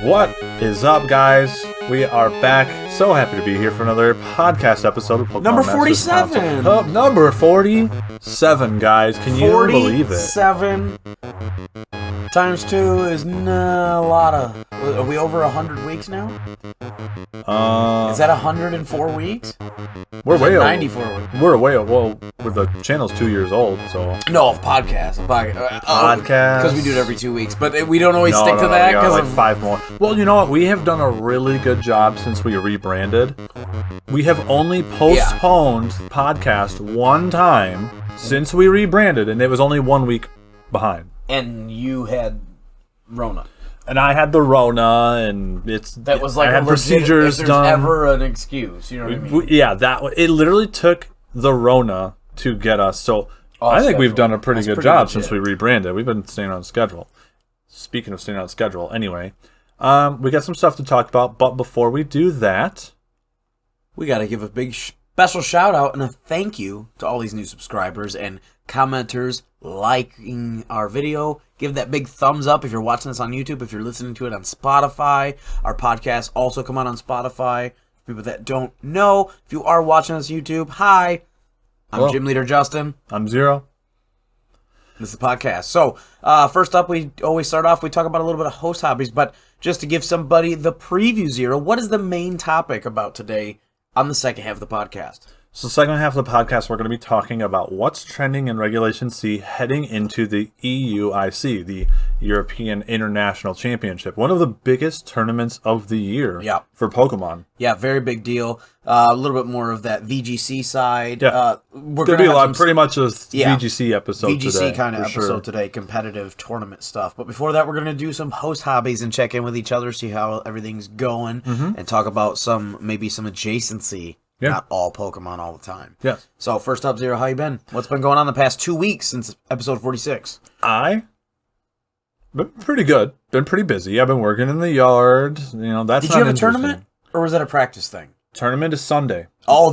What is up, guys? We are back. So happy to be here for another podcast episode of Pokemon Number Masters 47. Console. Number 47, guys. Can you believe it? 47 times 2 is a lot of... Are we over 100 weeks now? Is that 104 weeks? We're way over. 94 weeks. We're way over. Well, the channel's 2 years old, so... No, podcast. Podcast. Because we do it every 2 weeks. But we don't always stick to that. We got like of 5 more. Well, you know what? We have done a really good job since we rebranded. We have only postponed podcast one time since we rebranded, and it was only 1 week behind. And you had Rona. And I had the Rona, and that was like I had procedures if there's done. Ever an excuse, you know what I mean? It literally took the Rona to get us. So I think we've done a pretty good job since we rebranded. We've been staying on schedule. Speaking of staying on schedule, anyway, we got some stuff to talk about. But before we do that, we got to give a big special shout out and a thank you to all these new subscribers and commenters liking our video. Give that big thumbs up if you're watching this on YouTube. If you're listening to it on Spotify, our podcasts also come out on Spotify. For people that don't know, if you are watching us on YouTube, hi, I'm Gym Leader Justin. I'm Zero. This is the podcast. So, first up, we always start off, we talk about a little bit of host hobbies, but just to give somebody the preview, Zero, what is the main topic about today on the second half of the podcast? So second half of the podcast, we're going to be talking about what's trending in Regulation C heading into the EUIC, the European International Championship, one of the biggest tournaments of the year for Pokemon. Yeah, very big deal. A little bit more of that VGC side. Yeah. We're going to be a lot, pretty much a VGC episode VGC today. VGC kind of episode today, competitive tournament stuff. But before that, we're going to do some host hobbies and check in with each other, see how everything's going, and talk about maybe some adjacency. Yeah. Not all Pokemon all the time. Yeah. So first up, Zero, how you been? What's been going on the past 2 weeks since episode 46? Been pretty good. Been pretty busy. I've been working in the yard. You know, that's Did you have a tournament? Or was that a practice thing? Tournament is Sunday. Oh,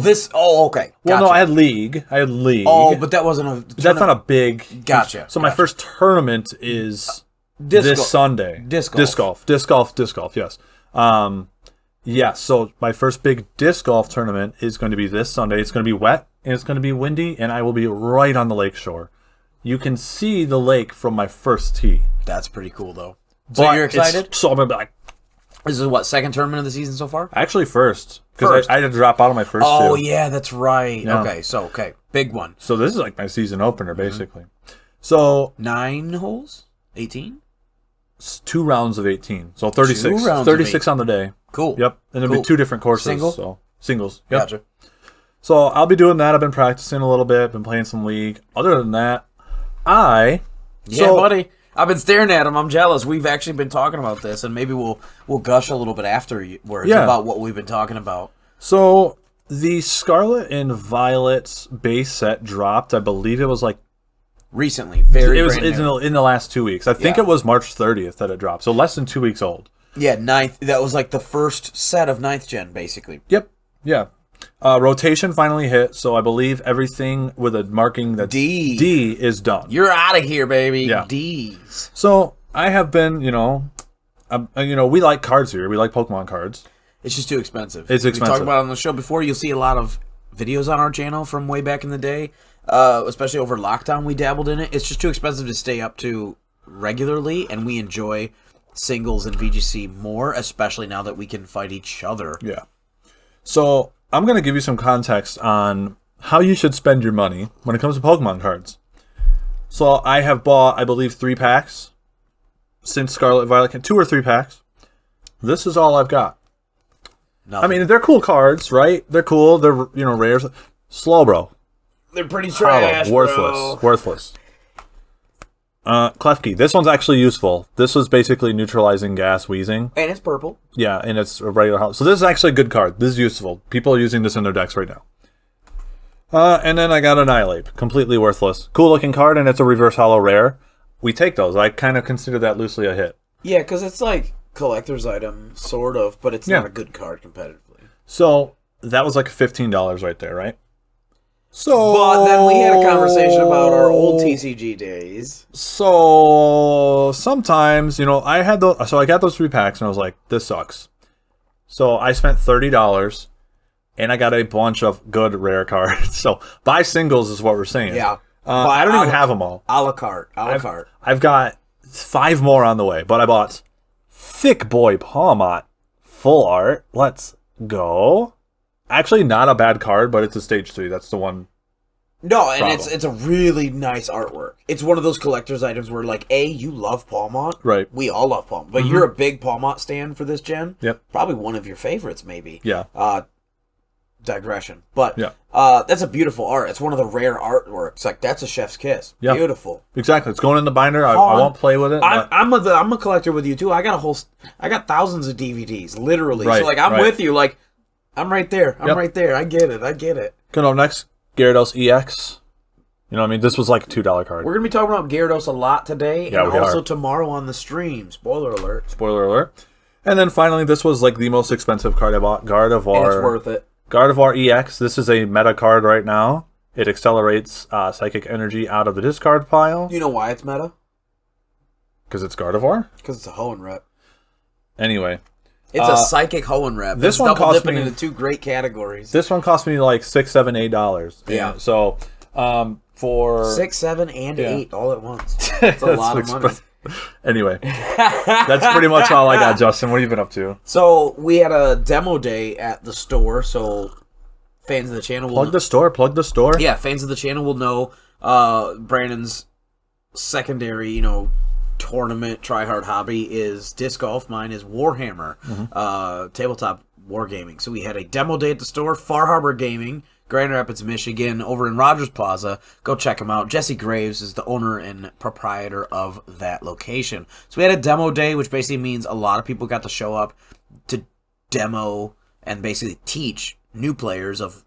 okay. Gotcha. Well, no, I had league. Oh, but that wasn't a... That's not a big... Gotcha. So my first tournament is this Sunday. Disc golf, yes. Yeah, so my first big disc golf tournament is going to be this Sunday. It's going to be wet, and it's going to be windy, and I will be right on the lake shore. You can see the lake from my first tee. That's pretty cool, though. So you're excited? So I'm going to be like... This is what, second tournament of the season so far? Actually, first. Because I had to drop out of my first two. Oh, yeah, that's right. Yeah. Okay, big one. So this is like my season opener, basically. So 9 holes? 18? 2 rounds of 18. So 36. 36 on the day. Cool. Yep. And it'll be 2 different courses. Singles. Yep. Gotcha. So I'll be doing that. I've been practicing a little bit. Been playing some League. Other than that, buddy. I've been staring at him. I'm jealous. We've actually been talking about this, and maybe we'll gush a little bit afterwards about what we've been talking about. So the Scarlet and Violet base set dropped. I believe it was like recently. It was in the last 2 weeks. I think it was March 30th that it dropped. So less than 2 weeks old. Yeah, 9th. That was like the first set of 9th gen, basically. Yep. Yeah. Rotation finally hit, so I believe everything with a marking that D is done. You're out of here, baby. Yeah. D's. So I have been, we like cards here. We like Pokemon cards. It's just too expensive. It's expensive. We talked about it on the show before. You'll see a lot of videos on our channel from way back in the day, especially over lockdown. We dabbled in it. It's just too expensive to stay up to regularly, and we enjoy singles and VGC more, especially now that we can fight each other. Yeah. So I'm going to give you some context on how you should spend your money when it comes to Pokemon cards. So I have bought, I believe, 3 packs since Scarlet Violet. 2 or 3 packs. This is all I've got. Nothing. I mean, they're cool cards, right? They're cool. They're, rares. Slow, bro. They're pretty trash, Worthless. Klefki. This one's actually useful. This was basically neutralizing gas wheezing. And it's purple. Yeah, and it's a regular... So this is actually a good card. This is useful. People are using this in their decks right now. And then I got Annihilate. Completely worthless. Cool looking card, and it's a reverse holo rare. We take those. I kind of consider that loosely a hit. Yeah, because it's like collector's item, sort of, but it's not a good card competitively. So that was like $15 right there, right? But then we had a conversation about our old TCG days. So sometimes, I had those. So I got those 3 packs, and I was like, "This sucks." So I spent $30, and I got a bunch of good rare cards. So buy singles is what we're saying. Yeah. I don't even have them all. A la carte. I've got 5 more on the way, but I bought Thick Boy Palmot full art. Let's go. Actually, not a bad card, but it's a stage 3. That's the one. No, and it's a really nice artwork. It's one of those collector's items where, like, you love Palmot. Right. We all love Palmot. But you're a big Palmot stand for this gen. Yep. Probably one of your favorites, maybe. Yeah. Digression. But yeah. That's a beautiful art. It's one of the rare artworks. Like, that's a chef's kiss. Yeah. Beautiful. Exactly. It's going in the binder. I won't play with it. I'm a collector with you, too. I got thousands of DVDs, literally. Right, so, like, I'm with you. Like, I'm right there. I'm right there. I get it. Good. Next, Gyarados EX. You know what I mean? This was like a $2 card. We're going to be talking about Gyarados a lot today, yeah, and also tomorrow on the stream. Spoiler alert. Spoiler alert. And then finally, this was like the most expensive card I bought. Gardevoir. And it's worth it. Gardevoir EX. This is a meta card right now. It accelerates psychic energy out of the discard pile. Do you know why it's meta? Because it's Gardevoir? Because it's a Hoenn rep. Anyway. It's a psychic Hoenn rep. This one cost me into 2 great categories. This one cost me like $6, $7, $8. Yeah. So for 6, 7, and 8 all at once. That's a lot of money. Anyway, that's pretty much all I got, Justin. What have you been up to? So we had a demo day at the store. So fans of the channel will plug the store. Yeah, fans of the channel will know Brandon's secondary, tournament tryhard hobby is disc golf. Mine is Warhammer, tabletop wargaming. So we had a demo day at the store, Far Harbor Gaming, Grand Rapids, Michigan, over in Rogers Plaza. Go check them out. Jesse Graves is the owner and proprietor of that location. So we had a demo day, which basically means a lot of people got to show up to demo and basically teach new players of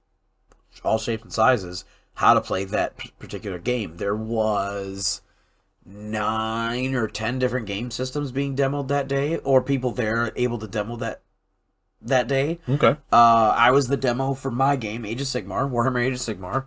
all shapes and sizes how to play that particular game. There was 9 or 10 different game systems being demoed that day, or people there able to demo that day. Okay. I was the demo for my game, Age of Sigmar, Warhammer Age of Sigmar.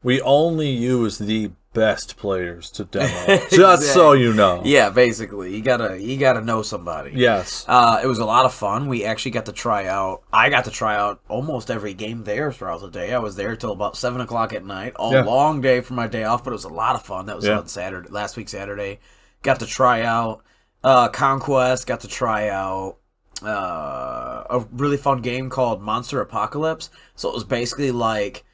We only use the best players to demo, just so you know. Yeah, basically, you gotta know somebody. Yes. It was a lot of fun. We actually got to try out. I got to try out almost every game there throughout the day. I was there till about 7 o'clock at night. Long day for my day off, but it was a lot of fun. That was on Saturday, last week Saturday. Got to try out Conquest. Got to try out a really fun game called Monster Apocalypse. So it was basically like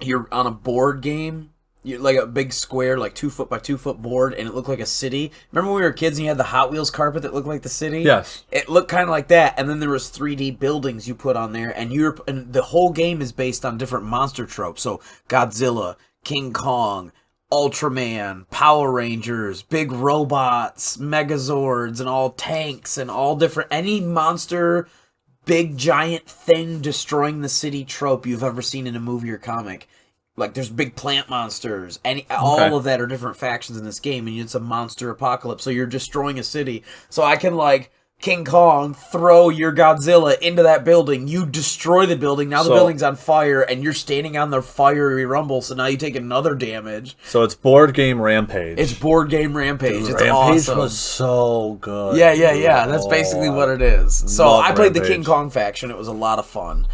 you're on a board game. You're like a big square, like 2 foot by 2 foot board, and it looked like a city. Remember when we were kids and you had the Hot Wheels carpet that looked like the city? Yes. It looked kind of like that, and then there was 3D buildings you put on there, and the whole game is based on different monster tropes. So Godzilla, King Kong, Ultraman, Power Rangers, big robots, Megazords, and all tanks, and all different, any monster, big giant thing destroying the city trope you've ever seen in a movie or comic. Like, there's big plant monsters. All of that are different factions in this game, and it's a monster apocalypse, so you're destroying a city. So I can, like, King Kong, throw your Godzilla into that building. You destroy the building. Now the building's on fire, and you're standing on the fiery rumble, so now you take another damage. So it's Board Game Rampage. It's Board Game Rampage. Dude, it's Rampage awesome. was so good. Yeah. That's basically what it is. So I played the Rampage. King Kong faction. It was a lot of fun.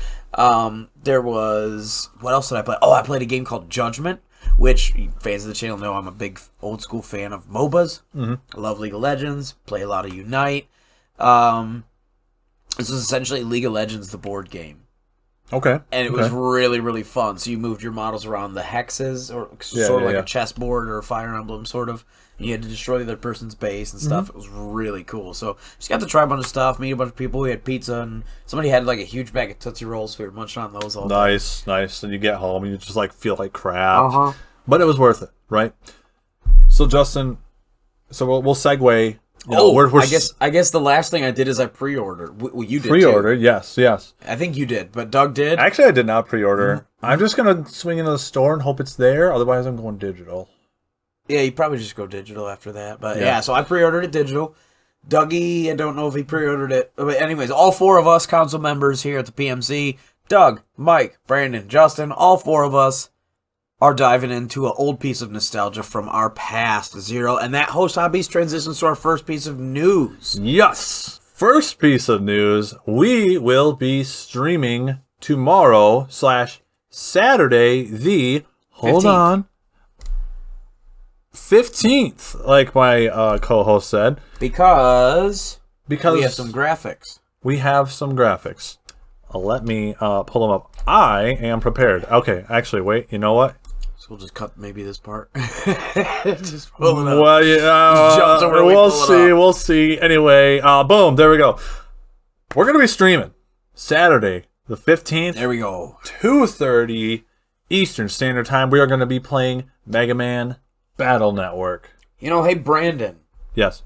There was... What else did I play? Oh, I played a game called Judgment, which fans of the channel know I'm a big old school fan of MOBAs. I love League of Legends. Play a lot of Unite. This was essentially League of Legends, the board game. Okay. And it was really, really fun. So you moved your models around the hexes, or sort of like a chessboard or a Fire Emblem, sort of. And you had to destroy the other person's base and stuff. It was really cool. So just got to try a bunch of stuff, meet a bunch of people. We had pizza, and somebody had like a huge bag of Tootsie Rolls. So we were munching on those all day. Nice. And you get home and you just like feel like crap. But it was worth it, right? So Justin, we'll segue. I guess the last thing I did is I pre-ordered. Well, you did pre-ordered, yes. I think you did, but Doug did. Actually, I did not pre-order. I'm just gonna swing into the store and hope it's there. Otherwise, I'm going digital. Yeah, you probably just go digital after that. But yeah, so I pre-ordered it digital. Dougie, I don't know if he pre-ordered it. But anyways, all 4 of us council members here at the PMC Doug, Mike, Brandon, Justin, all 4 of us are diving into an old piece of nostalgia from our past, Zero, and that host hobbies transitions to our first piece of news. Yes. First piece of news, we will be streaming tomorrow/Saturday, the, hold 15th. on, 15th, like my co-host said. Because we have Because some graphics. we have some graphics. Let me pull them up. I am prepared. Okay, actually, wait, you know what? So we'll just cut maybe this part. Just pull it up. Well, yeah, Jump to where we we'll pull it see. up. We'll see. Anyway, boom, there we go. We're gonna be streaming Saturday, the 15th, There we go. 2:30 Eastern Standard Time. We are gonna be playing MegaMan Battle Network. You know, hey, Brandon. Yes.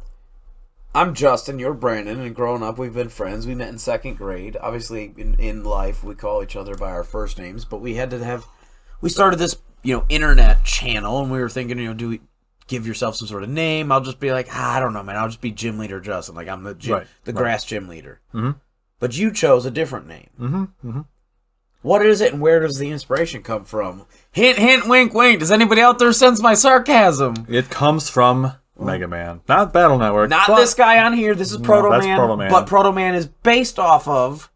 I'm Justin, you're Brandon, and growing up, we've been friends. We met in 2nd grade. Obviously, in life, we call each other by our first names, but we started this, internet channel, and we were thinking, do we give yourself some sort of name? I'll just be like, I don't know, man. I'll just be Gym Leader Justin. Like, I'm the grass gym leader. Mm-hmm. But you chose a different name. Mm-hmm. Mm-hmm. What is it, and where does the inspiration come from? Hint, hint, wink, wink. Does anybody out there sense my sarcasm? It comes from MegaMan, not Battle Network. Not but this guy on here. This is Proto that's Man. Proto Man. But Proto Man is based off of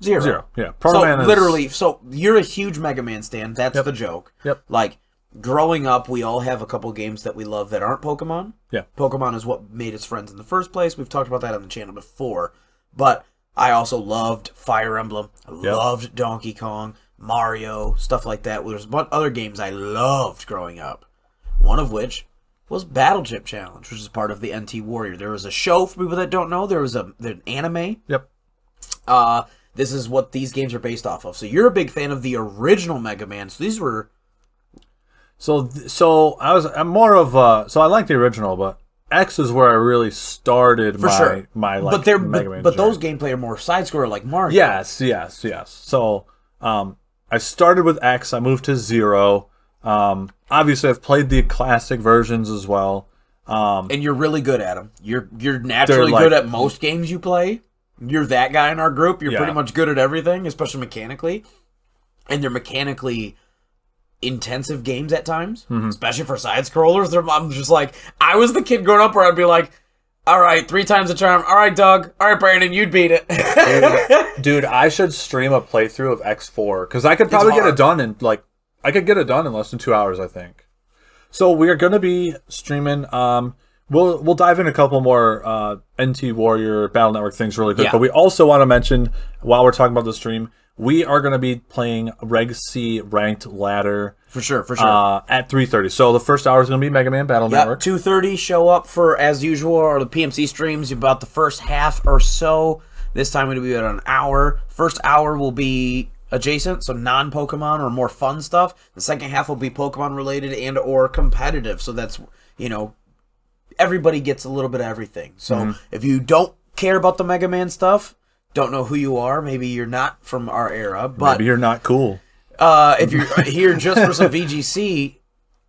Zero. Yeah. Proto So Man is literally, so you're a huge Mega Man stan. That's the joke. Yep. Like growing up, we all have a couple games that we love that aren't Pokemon. Yeah. Pokemon is what made us friends in the first place. We've talked about that on the channel before. But I also loved Fire Emblem. I loved Donkey Kong, Mario, stuff like that. There's other games I loved growing up. One of which was Battle Chip Challenge, which is part of the NT Warrior. There was a show, for people that don't know. There was an anime. Yep. This is what these games are based off of. So you're a big fan of the original Mega Man. So these were... So I'm more of so I like the original, but X is where I really started my like Mega Man. But those gameplay are more side scroller like Mario. Yes. So I started with X. I moved to Zero. Obviously, I've played the classic versions as well. And you're really good at them. You're naturally good at most games you play. You're that guy in our group. You're pretty much good at everything, especially mechanically. And they're mechanically intensive games at times, especially for side scrollers. I'm just like, I was the kid growing up where I'd be like, all right, 3 times the charm. All right, Doug. All right, Brandon, you'd beat it. Dude, I should stream a playthrough of X4 because I could probably get it done in less than 2 hours, I think. So we are going to be streaming. We'll dive in a couple more NT Warrior Battle Network things really quick, but we also want to mention while we're talking about the stream, we are going to be playing Reg C Ranked Ladder For sure. at 3:30. So the first hour is going to be Mega Man Battle Network. 2:30 show up for, as usual, or the PMC streams about the first half or so. This time it'll be about an hour. First hour will be adjacent, so non-Pokemon or more fun stuff. The second half will be Pokemon related and or competitive. So that's, everybody gets a little bit of everything. So if you don't care about the Mega Man stuff, don't know who you are, maybe you're not from our era, but Maybe you're not cool. if you're here just for some VGC,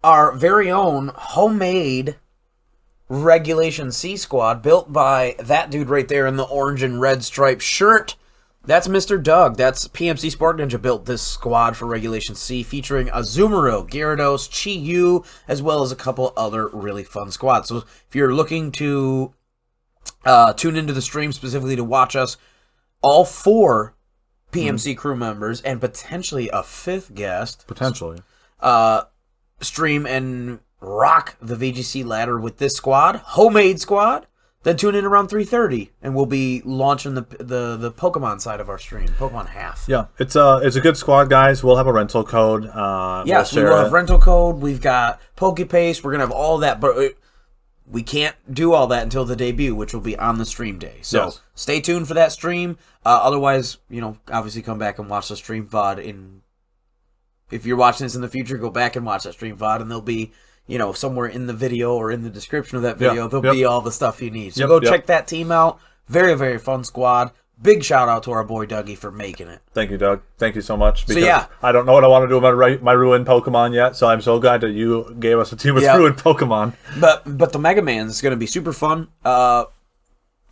our very own homemade Regulation C squad built by that dude right there in the orange and red striped shirt. That's Mr. Doug. That's PMC Spark Ninja built this squad for Regulation C, featuring Azumarill, Gyarados, Chi-Yu, as well as a couple other really fun squads. So if you're looking to tune into the stream specifically to watch us, all 4 PMC crew members and potentially a 5th guest stream and rock the VGC ladder with this squad, homemade squad. Then tune in around 3:30, and we'll be launching the Pokemon side of our stream, Pokemon Half. Yeah, it's a good squad, guys. We'll have a rental code. Yes, we will have rental code. We've got PokePaste. We're gonna have all that, but we can't do all that until the debut, which will be on the stream day. So stay tuned for that stream. Otherwise, obviously come back and watch the stream VOD. If you're watching this in the future, go back and watch that stream VOD, and there'll be, somewhere in the video or in the description of that video, there'll be all the stuff you need. So go check that team out. Very, very fun squad. Big shout out to our boy Dougie for making it. Thank you, Doug. Thank you so much. Because I don't know what I want to do about my ruined Pokemon yet, so I'm so glad that you gave us a team with ruined Pokemon. But the Mega Man is going to be super fun.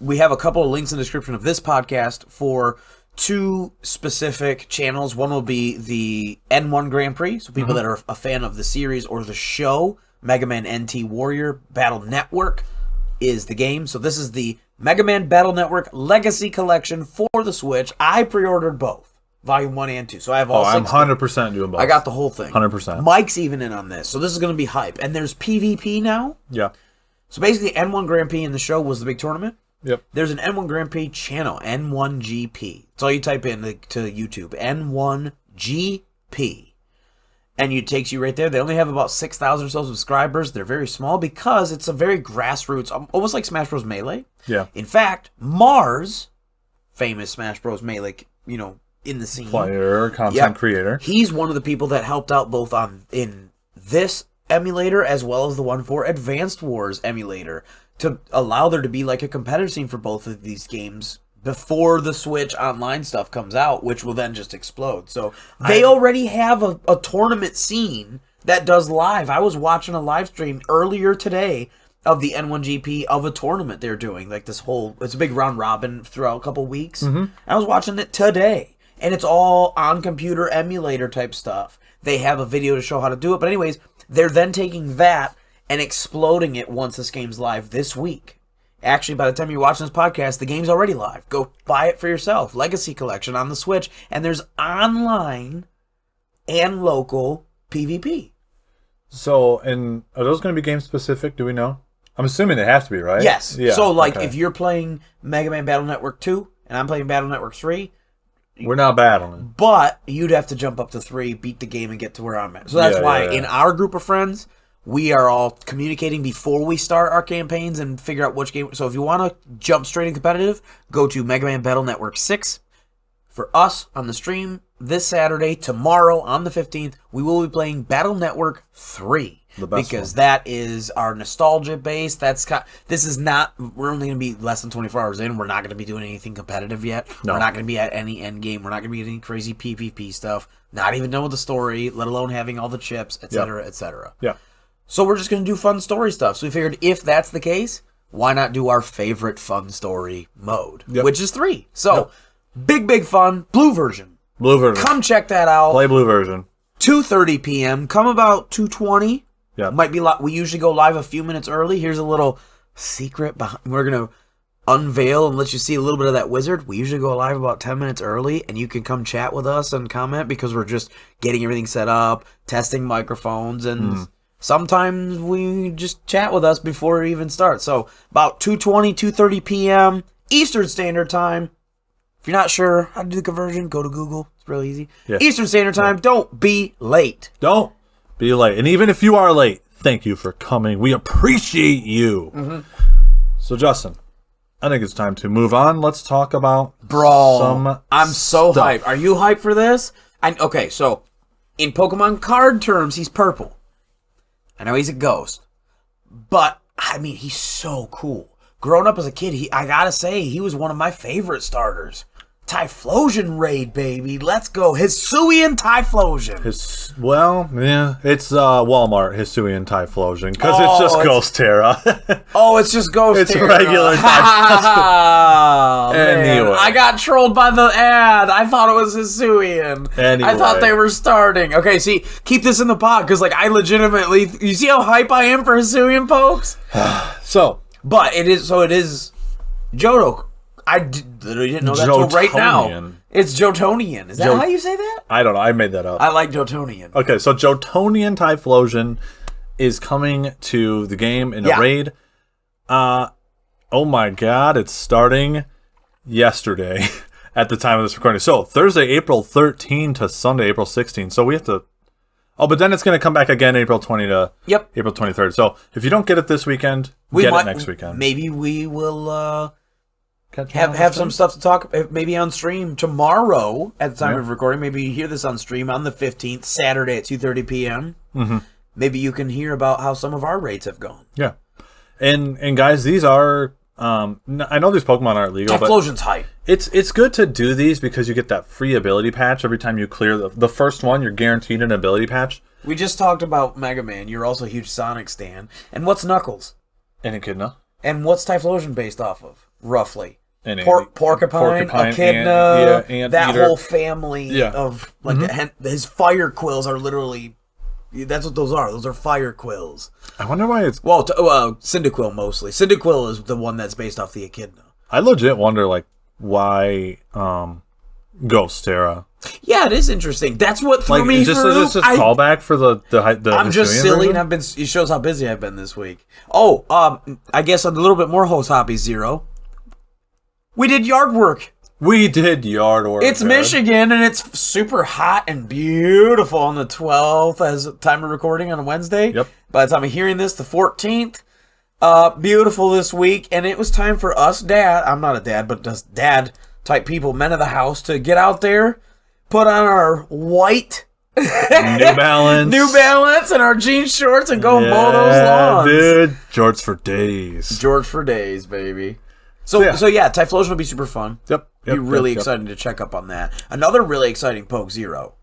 We have a couple of links in the description of this podcast for two specific channels. One will be the N1 Grand Prix, so people that are a fan of the series or the show. MegaMan NT Warrior Battle Network is the game. So this is the MegaMan Battle Network Legacy Collection for the Switch. I pre-ordered both, Volume 1 and 2. So I have all I'm 6 100% doing both. I got the whole thing. 100%. Mike's even in on this. So this is going to be hype. And there's PvP now. Yeah. So basically, N1 Grand Prix in the show was the big tournament. Yep. There's an N1 Grand Prix channel, N1GP. It's all you type in to YouTube, N1GP. And it takes you right there. They only have about 6,000 or so subscribers. They're very small because it's a very grassroots, almost like Smash Bros. Melee. Yeah. In fact, Mars, famous Smash Bros. Melee, in the scene. Player, content creator. He's one of the people that helped out both in this emulator as well as the one for Advanced Wars emulator to allow there to be like a competitive scene for both of these games before the Switch online stuff comes out, which will then just explode. So they already have a tournament scene that does live. I was watching a live stream earlier today of the N1GP of a tournament they're doing. Like it's a big round robin throughout a couple weeks. I was watching it today, and it's all on computer emulator type stuff. They have a video to show how to do it. But anyways, they're then taking that and exploding it once this game's live this week. Actually, by the time you're watching this podcast, the game's already live. Go buy it for yourself. Legacy Collection on the Switch. And there's online and local PvP. So, and are those going to be game specific? Do we know? I'm assuming they have to be, right? Yes. Yeah. So, like, if you're playing Mega Man Battle Network 2 and I'm playing Battle Network 3, we're not battling. but you'd have to jump up to 3, beat the game, and get to where I'm at. So that's why in our group of friends, we are all communicating before we start our campaigns and figure out which game. So if you want to jump straight in competitive, go to Mega Man Battle Network 6. For us on the stream this Saturday, tomorrow on the 15th, we will be playing Battle Network 3. The best because one. that is our nostalgia base. This is not. We're only going to be less than 24 hours in. We're not going to be doing anything competitive yet. No. We're not going to be at any end game. We're not going to be at any crazy PvP stuff. Not even know the story, let alone having all the chips, etc., etc. Yeah. So we're just going to do fun story stuff. So we figured if that's the case, why not do our favorite fun story mode, which is 3. So big fun. Blue version. Blue version. Come check that out. Play blue version. 2:30 p.m. Come about 2:20. Yeah. Might be we usually go live a few minutes early. Here's a little secret behind. We're going to unveil and let you see a little bit of that wizard. We usually go live about 10 minutes early, and you can come chat with us and comment because we're just getting everything set up, testing microphones, and sometimes we just chat with us before it even starts. So about 2:20, 2:30 p.m. Eastern Standard Time. If you're not sure how to do the conversion, go to Google. It's real easy. Yeah. Eastern Standard Time. Don't be late. Don't be late. And even if you are late, thank you for coming. We appreciate you. So, Justin, I think it's time to move on. Let's talk about I'm so stuff. hyped. Are you hyped for this? Okay, so in Pokemon card terms, he's purple. I know he's a ghost, but I mean, he's so cool. Growing up as a kid, I gotta say, he was one of my favorite starters. Typhlosion Raid, baby. Let's go. Hisuian Typhlosion. It's Walmart Hisuian Typhlosion because it's just Ghost Terra. It's just Ghost It's Terra. regular Typhlosion. Anyway. I got trolled by the ad. I thought it was Hisuian. Anyway. I thought they were starting. Okay, see, keep this in the pod because, I legitimately. You see how hype I am for Hisuian, folks? But it is Johto. I literally didn't know that until right now. It's Jotonian. Is that how you say that? I don't know. I made that up. I like Jotonian. Okay, so Jotonian Typhlosion is coming to the game in a raid. Oh my god, it's starting yesterday at the time of this recording. So Thursday, April 13 to Sunday, April 16. So we have to... Oh, but then it's going to come back again April 20 to April 23rd. So if you don't get it this weekend, get it next weekend. Maybe we will... have some stuff to talk maybe on stream tomorrow at the time of recording. Maybe you hear this on stream on the 15th, Saturday at 2:30 p.m. Maybe you can hear about how some of our raids have gone. Yeah. And guys, these are... I know these Pokemon aren't legal, Typhlosion's hype. It's good to do these because you get that free ability patch every time you clear the first one. You're guaranteed an ability patch. We just talked about Mega Man. You're also a huge Sonic stan. And what's Knuckles? And Echidna. And what's Typhlosion based off of, roughly? And Porcupine, Echidna, that whole family of like his fire quills are literally. That's what those are. Those are fire quills. I wonder why it's... Well, Cyndaquil mostly. Cyndaquil is the one that's based off the Echidna. I legit wonder, like, why Ghost Terra. Yeah, it is interesting. That's what threw me Is this a callback for the I'm just silly, and it shows how busy I've been this week. Oh, I guess a little bit more host Hobbies Zero. We did yard work. It's Michigan, and it's super hot and beautiful on the 12th as time of recording on a Wednesday. Yep. By the time of hearing this, the 14th. Beautiful this week, and it was time for us, I'm not a dad, but just dad-type people, men of the house, to get out there, put on our white New Balance and our jean shorts and go mow those lawns. Dude, George for days, baby. So yeah, Typhlosion will be super fun. Yep. Be really excited to check up on that. Another really exciting Poke Zero.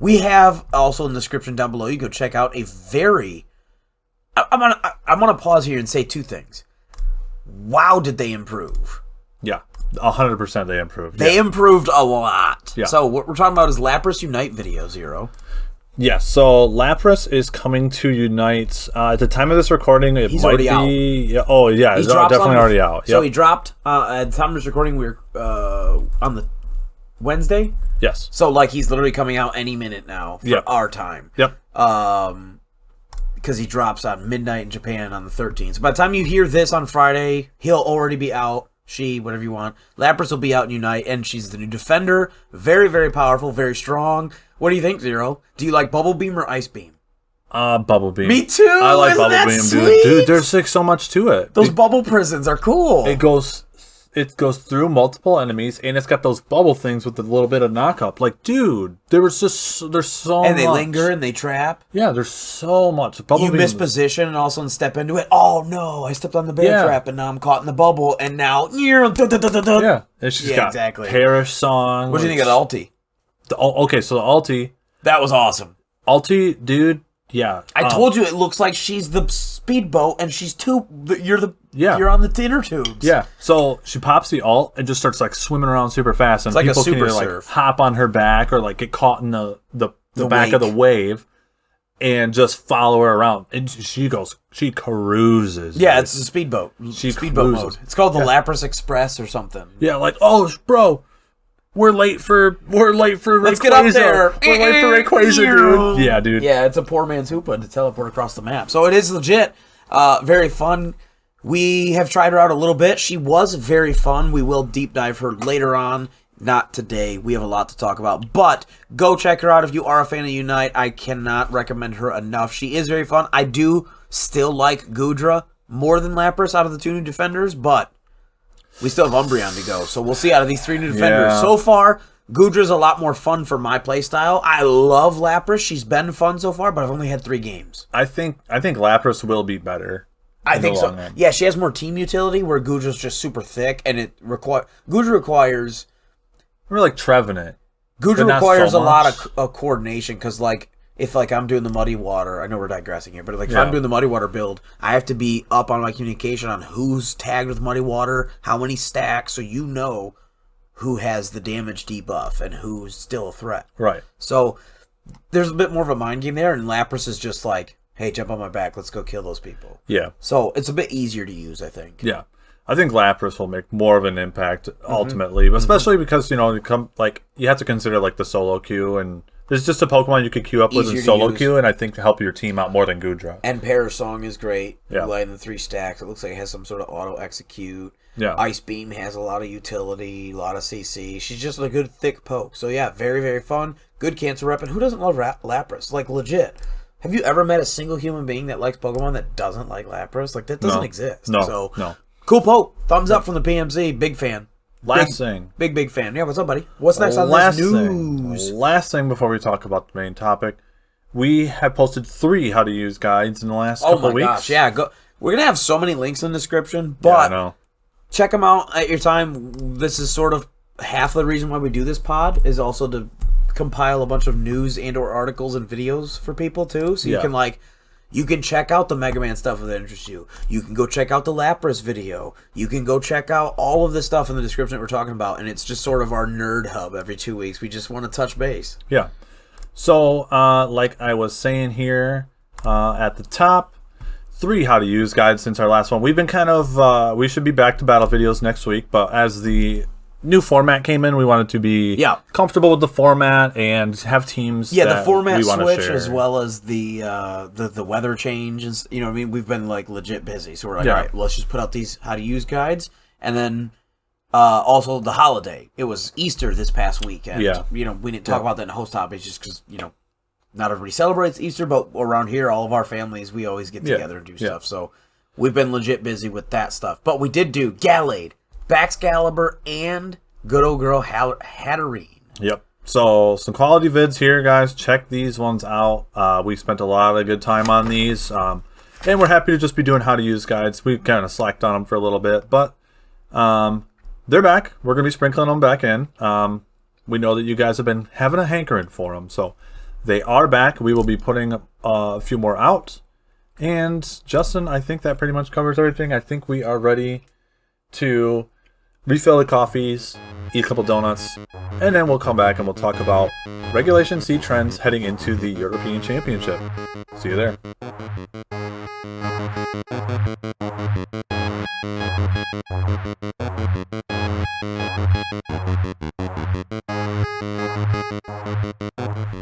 We have also in the description down below. You go check out a very. I'm gonna pause here and say two things. Wow, did they improve? Yeah, 100% they improved. They improved a lot. Yeah. So what we're talking about is Lapras Unite Video Zero. Yeah, so Lapras is coming to Unite. At the time of this recording, He's already out. Oh, yeah, he's definitely already out. So he dropped, at the time of this recording, we were on the Wednesday. Yes. So, like, he's literally coming out any minute now for our time. Yep. Because he drops on midnight in Japan on the 13th. So by the time you hear this on Friday, he'll already be out. She, whatever you want. Lapras will be out in Unite, and she's the new defender. Very, very powerful, very strong. What do you think, Zero? Do you like Bubble Beam or Ice Beam? Bubble Beam. Me too! I like Bubble Beam, sweet? dude. There's like so much to it. Those bubble prisons are cool. It goes through multiple enemies, and it's got those bubble things with a little bit of knockup. Like, dude, there's so much. And they linger and they trap. Yeah, there's so much. You miss position and all of a sudden step into it. Oh no, I stepped on the bear trap and now I'm caught in the bubble and now yeah, it's just got exactly. Parish Song. What do you think of the ulti? Okay, so the ulti. That was awesome. Ulti, dude. Yeah, I told you it looks like she's the speedboat and she's you're on the inner tubes. Yeah, so she pops the ult and just starts like swimming around super fast, and it's like people a super can either surf. like hop on her back or like get caught in the back of the wave and just follow her around. And she cruises. Yeah, dude. it's a speedboat. Speedboat mode. It's called the Lapras Express or something. Yeah, like bro. We're late for Let's get up there. We're late for Rayquaza, dude. Yeah, dude. Yeah, it's a poor man's Hoopa to teleport across the map. So it is legit. Very fun. We have tried her out a little bit. She was very fun. We will deep dive her later on. Not today. We have a lot to talk about. But go check her out if you are a fan of Unite. I cannot recommend her enough. She is very fun. I do still like Goodra more than Lapras out of the two new defenders, but we still have Umbreon to go, so we'll see out of these three new defenders. Yeah. So far, Goodra's a lot more fun for my playstyle. I love Lapras. She's been fun so far, but I've only had 3 games. I think Lapras will be better. I think so. Yeah, she has more team utility, where Goodra's just super thick, and Goodra requires... We're like Trevenant. Goodra requires a lot of coordination, because, like, if like I'm doing the Muddy Water, I know we're digressing here, but like if I'm doing the Muddy Water build, I have to be up on my communication on who's tagged with Muddy Water, how many stacks, so you know who has the damage debuff and who's still a threat. Right. So there's a bit more of a mind game there, and Lapras is just like, hey, jump on my back, let's go kill those people. Yeah. So it's a bit easier to use, I think. Yeah. I think Lapras will make more of an impact ultimately, but especially because, you have to consider like the solo queue, and there's just a Pokemon you could queue up with in solo queue, and I think to help your team out more than Goodra. And Parish Song is great. Yeah. Lighting the 3 stacks. It looks like it has some sort of auto execute. Yeah. Ice Beam has a lot of utility, a lot of CC. She's just a good thick poke. So yeah, very, very fun. Good cancer rep. And who doesn't love Lapras? Like legit. Have you ever met a single human being that likes Pokemon that doesn't like Lapras? Like that doesn't exist. No. Cool poke. Thumbs up from the PMC. Big fan. Last thing. Big fan. Yeah, what's up, buddy? What's next on this news? Last thing before we talk about the main topic. We have posted 3 how to use guides in the last couple weeks. Gosh, yeah. We're going to have so many links in the description, but check them out at your time. This is sort of half the reason why we do this pod is also to compile a bunch of news and or articles and videos for people too. So you can like, You can check out the MegaMan stuff if that interests you. You can go check out the Lapras video. You can go check out all of this stuff in the description that we're talking about, and it's just sort of our nerd hub every 2 weeks. We just want to touch base. Yeah. So, like I was saying here at the top, 3 how to use guides since our last one. We've been kind of, we should be back to battle videos next week, but as the new format came in, we wanted to be comfortable with the format and have teams. Yeah, the format switch share. as well as the weather changes. You know what I mean? We've been like legit busy, so we're like, all right, let's just put out these how to use guides, and then also the holiday. It was Easter this past weekend. Yeah, you know, we didn't talk about that in the host topics just because not everybody celebrates Easter, but around here, all of our families we always get together and do stuff. So we've been legit busy with that stuff. But we did do Gallade, Baxcalibur, and good old girl Hatterene. Yep. So some quality vids here, guys. Check these ones out. We spent a lot of good time on these. And we're happy to just be doing how to use guides. We kind of slacked on them for a little bit, but they're back. We're going to be sprinkling them back in. We know that you guys have been having a hankering for them. So they are back. We will be putting a few more out. And Justin, I think that pretty much covers everything. I think we are ready to refill the coffees, eat a couple donuts, and then we'll come back and we'll talk about Regulation C trends heading into the European Championship. See you there.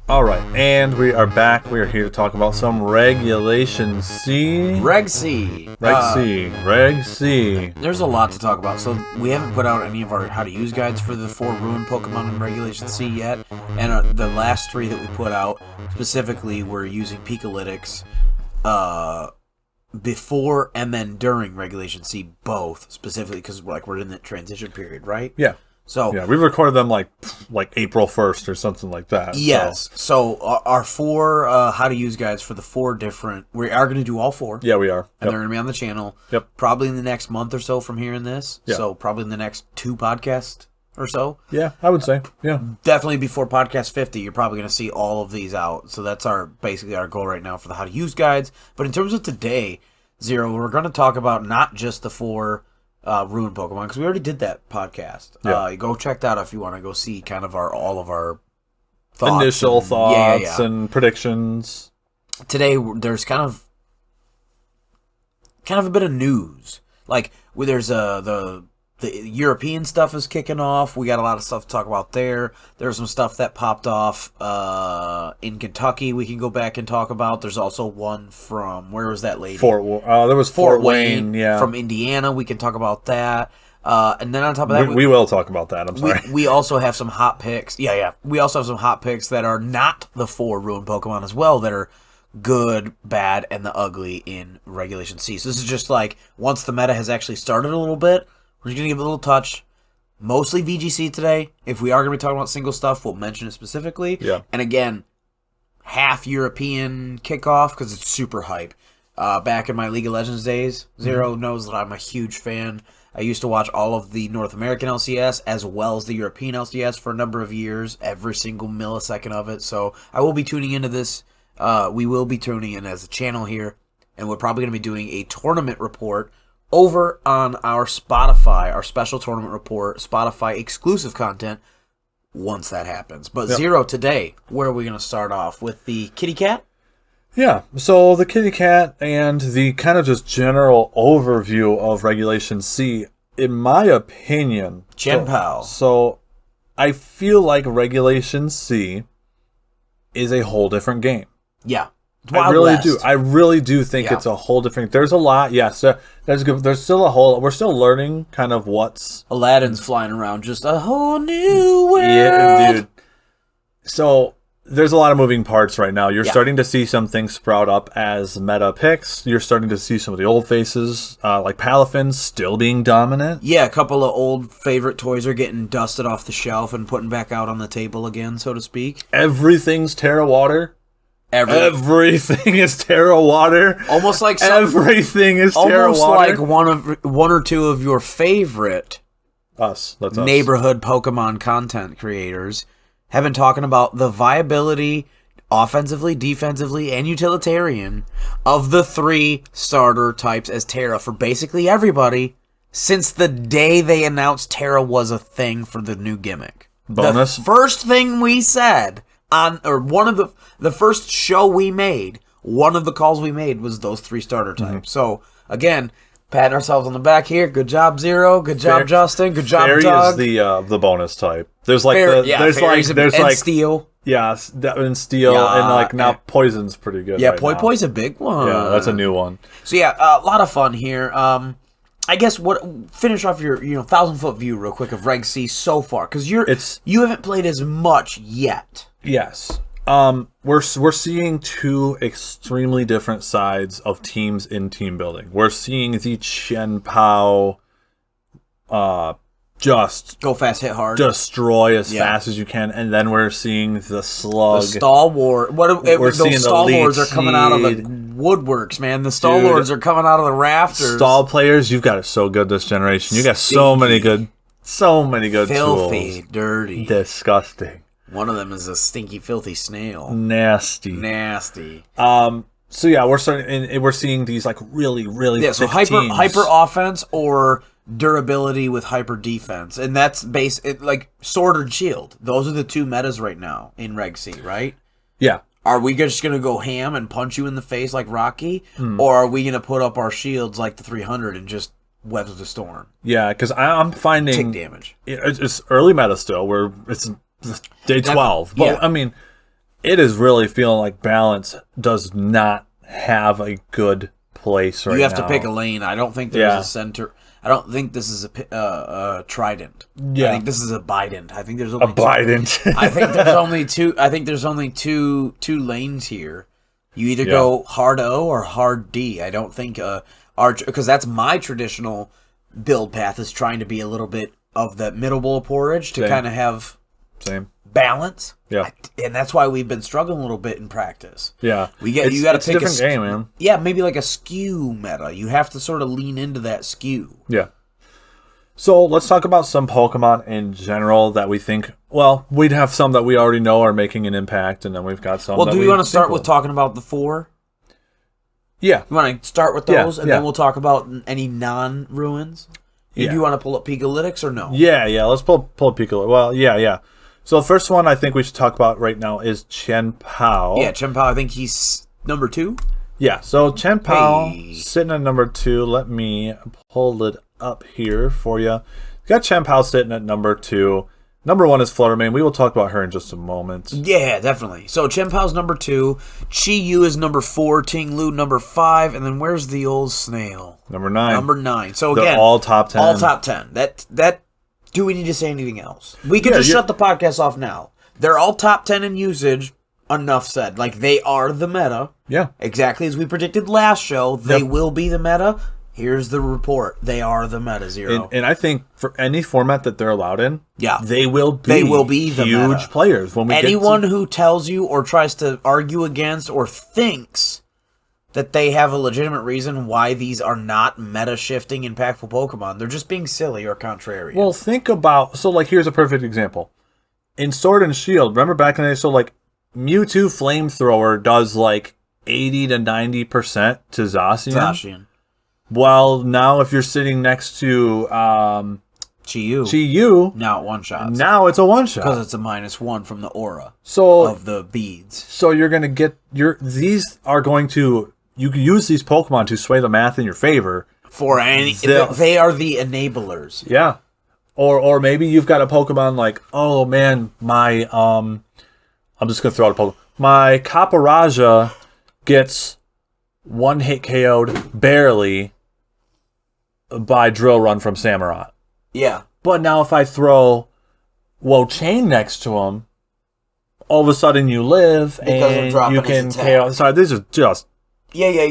Alright, and we are back. We are here to talk about some Regulation C. Reg C. Reg C. There's a lot to talk about. So we haven't put out any of our how to use guides for the 4 ruined Pokemon in Regulation C yet. And the last 3 that we put out, specifically, we're using Pikalytics before and then during Regulation C, both, specifically because we're in that transition period, right? Yeah. So yeah, we recorded them like April 1st or something like that. Yes. So our 4 how to use guides for the 4 different. We are going to do all 4. Yeah, we are. And they're going to be on the channel. Yep. Probably in the next month or so from hearing this. Yeah. So probably in the next 2 podcasts or so. Yeah, I would say. Yeah. Definitely before podcast 50, you're probably going to see all of these out. So that's basically our goal right now for the how to use guides. But in terms of today, Zero, we're going to talk about not just the 4 ruined Pokemon, because we already did that podcast. Yeah. Go check that out if you want to go see kind of all of our thoughts. Initial thoughts and predictions. Today there's kind of a bit of news. Like there's the European stuff is kicking off. We got a lot of stuff to talk about there. There's some stuff that popped off in Kentucky we can go back and talk about. There's also one from, where was that lady? There was Fort Wayne, yeah. From Indiana. We can talk about that. And then on top of that... We will talk about that, I'm sorry. We also have some hot picks. Yeah. We also have some hot picks that are not the 4 ruined Pokemon as well, that are good, bad, and the ugly in Regulation C. So this is just like, once the meta has actually started a little bit, we're just going to give it a little touch. Mostly VGC today. If we are going to be talking about single stuff, we'll mention it specifically. Yeah. And again, half European kickoff because it's super hype. Back in my League of Legends days, Zero knows that I'm a huge fan. I used to watch all of the North American LCS as well as the European LCS for a number of years, every single millisecond of it. So I will be tuning into this. We will be tuning in as a channel here, and we're probably going to be doing a tournament report over on our Spotify, our special tournament report, Spotify exclusive content, once that happens. But Zero, today, where are we going to start off? With the kitty cat? Yeah, so the kitty cat and the kind of just general overview of Regulation C, in my opinion... Chien Pao. So I feel like Regulation C is a whole different game. Yeah. I really do think it's a whole different. There's a lot. Yes, there's good. There's still a whole. We're still learning kind of what's. Aladdin's flying around, just a whole new world. Yeah, dude. So there's a lot of moving parts right now. You're starting to see some things sprout up as meta picks. You're starting to see some of the old faces, like Palafin, still being dominant. Yeah, a couple of old favorite toys are getting dusted off the shelf and putting back out on the table again, so to speak. Everything's Terra Water. Everything is Terra Water. Almost like everything is Terra Water. Almost like one or two of your favorite neighborhood Pokemon content creators have been talking about the viability offensively, defensively, and utilitarian of the 3 starter types as Terra for basically everybody since the day they announced Terra was a thing for the new gimmick. Bonus. The first thing we said one of the first show we made, one of the calls we made was those 3 starter types. So, again, patting ourselves on the back here. Good job, Zero. Good job, Justin. Good job, Fairy Doug. is the bonus type. There's like Steel. Yeah, that and Steel and like now Poison's pret's pretty good. Yeah, right Poi's a big one. Yeah, that's a new one. So yeah, a lot of fun here. I guess finish off your 1,000-foot view real quick of Reg C so far because you haven't played as much yet. Yes. We're seeing 2 extremely different sides of teams in team building. We're seeing the Chien just go fast, hit hard, destroy as fast as you can, and then we're seeing the Slug, the Stalwart. Those Stalwarts are coming out of the woodworks, man. The Stalwarts are coming out of the rafters. Stall players, you've got it so good this generation. You got so many good filthy, tools. dirty, disgusting. One of them is a stinky, filthy snail. Nasty. So yeah, we're seeing these like really so hyper offense or durability with hyper defense, and that's like Sword or Shield. Those are the 2 metas right now in Reg C, right? Yeah. Are we just gonna go ham and punch you in the face like Rocky, or are we gonna put up our shields like the 300 and just weather the storm? Yeah, because I'm finding take damage. It's early meta still, where it's day 12, but I mean, it is really feeling like balance does not have a good place right now. You have to pick a lane. I don't think there's a center. I don't think this is a trident. Yeah. I think this is a bident. I think there's only bident. I think there's only 2. I think there's only two lanes here. You either go hard O or hard D. I don't think because that's my traditional build path is trying to be a little bit of the middle bowl of porridge to kind of have balance. Yeah, and that's why we've been struggling a little bit in practice. Yeah, you got to pick a different game, man. Yeah, maybe like a skew meta. You have to sort of lean into that skew. Yeah. So let's talk about some Pokemon in general that we think. Well, we'd have some that we already know are making an impact, and then we've got some. Well, do you want to start with talking about the 4? Yeah. You want to start with those, and then we'll talk about any non-ruins? Yeah. Do you want to pull up Picolytics or no? Yeah. Let's pull up Picolytics. Well, yeah. So the first one I think we should talk about right now is Chien. Yeah, Chien. I think he's number 2. Yeah, so Chien sitting at number 2. Let me pull it up here for you. We got Chien sitting at number 2. Number 1 is Fluttermane. We will talk about her in just a moment. Yeah, definitely. So Chien number 2. Chi-Yu is number 4. Ting Lu number 5. And then where's the old snail? Number 9. Number 9. So they're again, all top 10. All top 10. That. Do we need to say anything else? We can just shut the podcast off now. They're all top 10 in usage. Enough said. Like, they are the meta. Yeah. Exactly as we predicted last show. They will be the meta. Here's the report. They are the meta, Zero. And I think for any format that they're allowed in, they will be the huge meta. Players. When we Anyone who tells you or tries to argue against or thinks that they have a legitimate reason why these are not meta-shifting, impactful Pokemon, they're just being silly or contrarian. Well, think about... So, like, here's a perfect example. In Sword and Shield, remember back in the day, so, like, Mewtwo Flamethrower does, like, 80 to 90% to Zacian. Well, now if you're sitting next to... Chi-Yu. Now it one-shots. Now it's a one-shot. Because it's a -1 from the aura of the beads. So you're going to get... These are going to... You can use these Pokemon to sway the math in your favor. They are the enablers. Yeah. Or maybe you've got a Pokemon like, oh man, my I'm just gonna throw out a Pokemon. My Caparaja gets one hit KO'd barely by Drill Run from Samurott. Yeah. But now if I throw Chien next to him, all of a sudden you live and you can KO. Sorry, these are just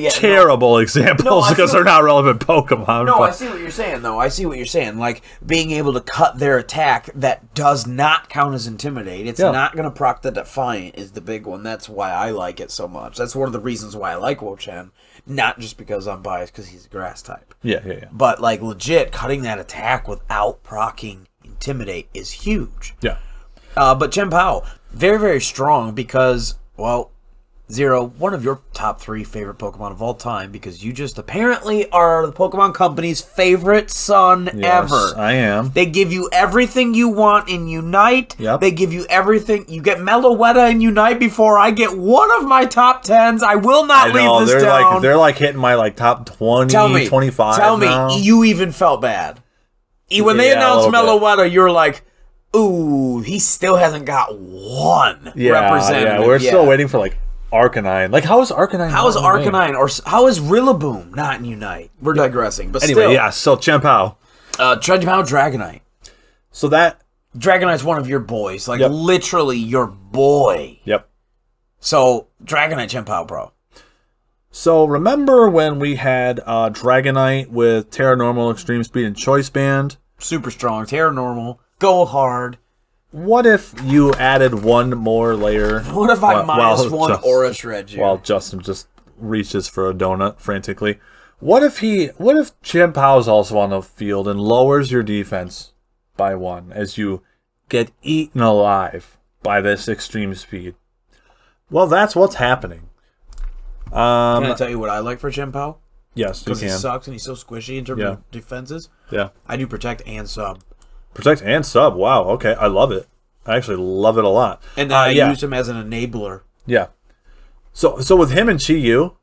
terrible examples because they're not relevant Pokemon. No, I see what you're saying, though. I see what you're saying. Like, being able to cut their attack that does not count as Intimidate. It's not going to proc the Defiant is the big one. That's why I like it so much. That's one of the reasons why I like Chien. Not just because I'm biased because he's a grass type. Yeah. But, like, legit, cutting that attack without proccing Intimidate is huge. Yeah. But Chien, very, very strong because, well, Zero, one of your top 3 favorite Pokemon of all time, because you just apparently are the Pokemon Company's favorite son ever. I am. They give you everything you want in Unite. Yep. They give you everything. You get Meloetta in Unite before I get one of my top 10s. I will not leave this down. They're like hitting my like top 20, 25 Tell me, now. you even felt bad. When they announced Meloetta, you were like, ooh, he still hasn't got one representative. Yeah, we're still waiting for like Arcanine. Like, how is Arcanine? How is Arcanine, or how is Rillaboom not in Unite? We're digressing, but anyway, still. yeah. So Chien-Pao. Chien-Pao, Dragonite. So that Dragonite's one of your boys, like literally your boy. Yep. So Dragonite, Chien-Pao, bro. So remember when we had Dragonite with Terra Normal, Extreme Speed, and Choice Band? Super strong, Terra Normal, go hard. What if you added one more layer? What if I minus one Aura Shred you? While Justin just reaches for a donut frantically. What if Chien-Pao is also on the field and lowers your defense by 1 as you get eaten alive by this extreme speed? Well, that's what's happening. Can I tell you what I like for Chien-Pao? Yes, you can. Because he sucks and he's so squishy in terms of defenses. Yeah. I do Protect and Sub. Protect and Sub. Wow. Okay. I love it. I actually love it a lot. And then I use him as an enabler. Yeah. So with him and Chi-Yu,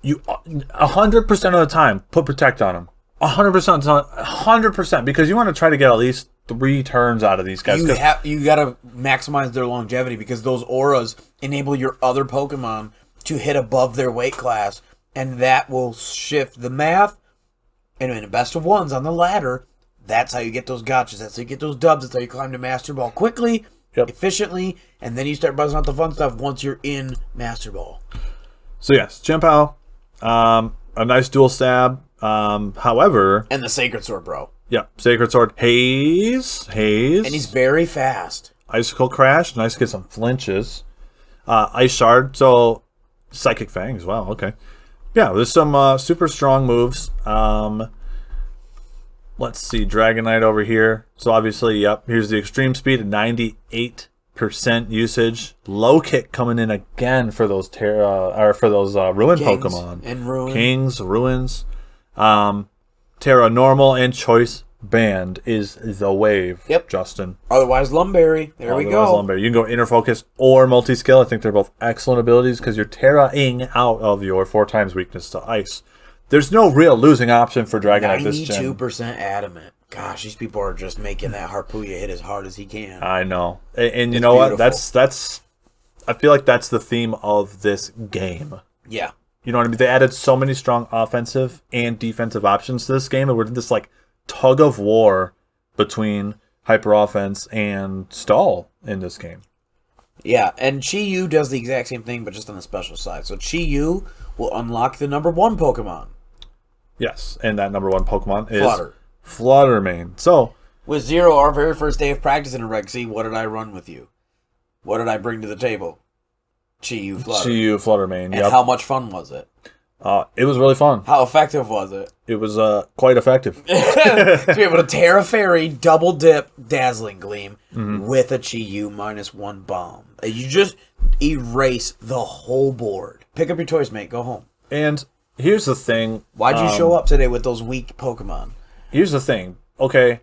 you 100% of the time put Protect on him. 100%, because you want to try to get at least 3 turns out of these guys. You got to maximize their longevity, because those auras enable your other Pokemon to hit above their weight class, and that will shift the math. And in a best of ones on the ladder, that's how you get those gotchas. That's how you get those dubs. That's how you climb to Master Ball quickly, efficiently, and then you start buzzing out the fun stuff once you're in Master Ball. So yes, Chien-Pao, a nice dual stab. However, and the Sacred Sword, bro. Yeah, Sacred Sword. Haze, and he's very fast. Icicle Crash, nice to get some flinches. Ice Shard, so Psychic Fangs. Wow, okay. Yeah, there's some super strong moves. Let's see, Dragonite over here. So obviously, here's the extreme speed at 98% usage. Low kick coming in again for those Ruin Pokemon. And Ruin. Kings, Ruins. Terra Normal and Choice Band is the wave. Yep. Justin. Otherwise, Lumberry. There we go. Lumberry. You can go Inner Focus or Multi-Skill. I think they're both excellent abilities because you're Terra-ing out of your 4 times weakness to Ice. There's no real losing option for Dragonite this gen. 92% adamant. Gosh, these people are just making that Harpooya hit as hard as he can. I know. And you know beautiful. What? That's I feel like that's the theme of this game. Yeah. You know what I mean? They added so many strong offensive and defensive options to this game, and we're in this like tug of war between hyper offense and stall in this game. Yeah, and Chi-Yu does the exact same thing, but just on the special side. So Chi-Yu will unlock the #1 Pokemon. Yes, and that #1 Pokemon is Fluttermane. So with Zero, our very first day of practice in Reg C, what did I run with you? What did I bring to the table? Chi-Yu Fluttermane. And how much fun was it? It was really fun. How effective was it? It was quite effective. To be able to Terra Fairy, double dip, Dazzling Gleam with a Chi-Yu -1 bomb. You just erase the whole board. Pick up your toys, mate. Go home. And here's the thing. Why'd you show up today with those weak Pokemon? Here's the thing. Okay,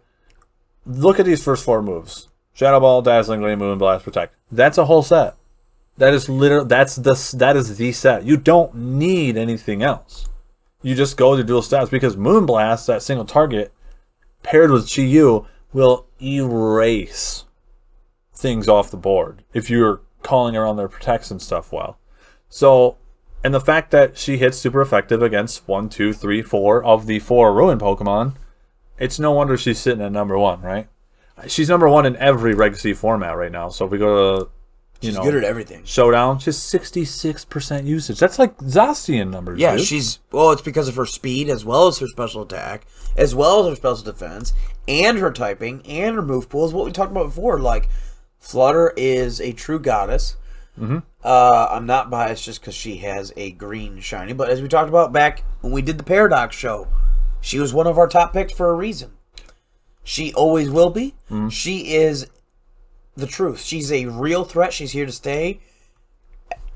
look at these first 4 moves: Shadow Ball, Dazzling Gleam, Moonblast, Protect. That's a whole set. That is literally that is the set. You don't need anything else. You just go to dual stats because Moonblast, that single target, paired with Chi-Yu, will erase things off the board if you're calling around their protects and stuff well. So, and the fact that she hits super effective against 1, 2, 3, 4 of the 4 Ruin Pokemon, it's no wonder she's sitting at #1, right? She's #1 in every Reg C format right now. So if we go to she's good at everything. Showdown, she's 66% usage. That's like Zacian numbers. Yeah, dude. it's because of her speed as well as her special attack, as well as her special defense, and her typing, and her move pool is what we talked about before. Like, Flutter is a true goddess. I'm not biased just because she has a green shiny, but as we talked about back when we did the Paradox show, she was one of our top picks for a reason. She always will be. She is the truth. She's a real threat. She's here to stay.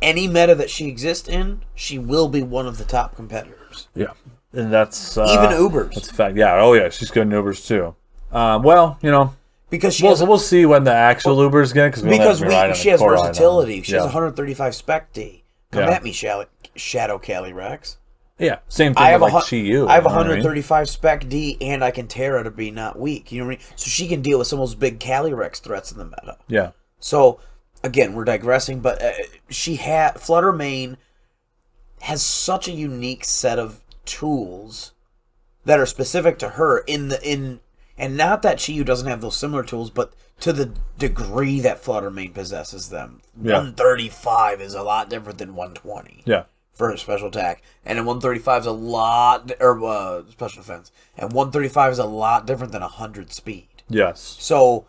any meta that she exists in, she will be one of the top competitors. Yeah. And that's... even Ubers. That's a fact. Yeah. Oh, yeah. She's good in Ubers, too. Well, you know... Because she we'll see when the actual Ubers get, because she has versatility. She has 135 Spec D. Come at me, Shadow Calyrex. Yeah, same thing with like Chien. I have 135 Spec D, and I can Terra to be not weak. You know what I mean? So she can deal with some of those big Calyrex threats in the meta. Yeah. So, again, we're digressing, but Flutter Mane has such a unique set of tools that are specific to her and not that Chien doesn't have those similar tools, but to the degree that Flutter Mane possesses them. Yeah. 135 is a lot different than 120. Yeah. For a special attack. And then 135 is a lot... Or special defense. And 135 is a lot different than 100 speed. Yes. So,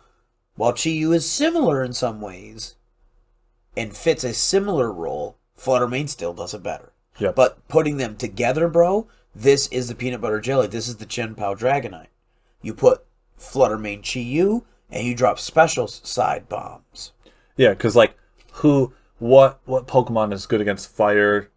while Chien is similar in some ways, and fits a similar role, Flutter Mane still does it better. Yep. But putting them together, bro, this is the peanut butter jelly. This is the Chien Pao Dragonite. You put Flutter Mane Chien, and you drop special side bombs. Yeah, because, like, what Pokemon is good against fire...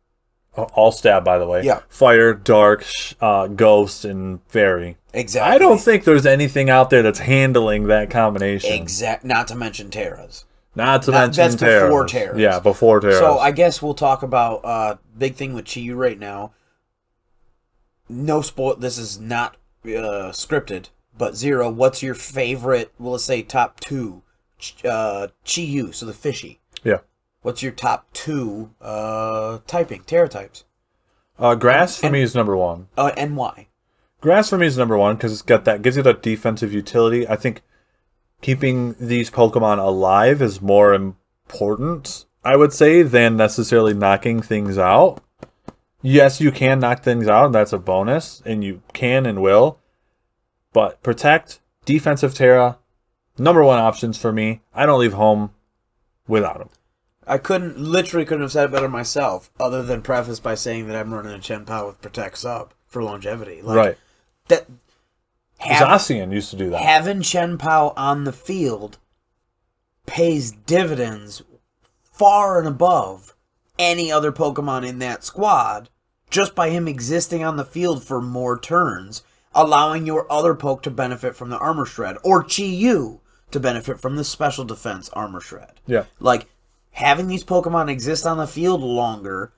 All stab, by the way. Yeah. Fire, dark, ghost, and fairy. Exactly. I don't think there's anything out there that's handling that combination. Not to mention Terras. Not to mention Terras. That's before Terras. Yeah, before Terras. So I guess we'll talk about big thing with Chien right now. No spoil. This is not scripted, but Zero. What's your favorite? Well, let's say top two. Chien, so the fishy. Yeah. What's your top two Terra types? Grass for me is number one. And why? Grass for me is number one because it's got that, gives you that defensive utility. I think keeping these Pokemon alive is more important, I would say, than necessarily knocking things out. Yes, you can knock things out, and that's a bonus, and you can and will. But protect, defensive Terra, number one options for me. I don't leave home without them. I literally couldn't have said it better myself, other than preface by saying that I'm running a Chien Pao with Protect Sub for longevity. Right. Zacian used to do that. Having Chien Pao on the field pays dividends far and above any other Pokemon in that squad, just by him existing on the field for more turns, allowing your other poke to benefit from the Armor Shred, or Chien to benefit from the Special Defense Armor Shred. Yeah. Like, having these Pokemon exist on the field longer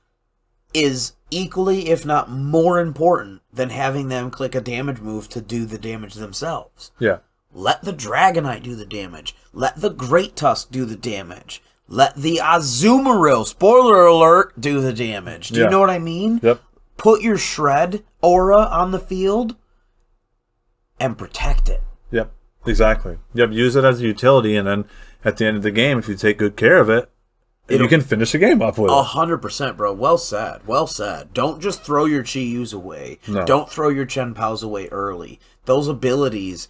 is equally, if not more important, than having them click a damage move to do the damage themselves. Yeah. Let the Dragonite do the damage. Let the Great Tusk do the damage. Let the Azumarill, spoiler alert, do the damage. Do you know what I mean? Yep. Put your Shred aura on the field and protect it. Yep, exactly. Yep, use it as a utility, and then at the end of the game, if you take good care of it, you can finish a game up with it. 100%, bro. Well said. Well said. Don't just throw your Chius away. No. Don't throw your Chien Paos away early. Those abilities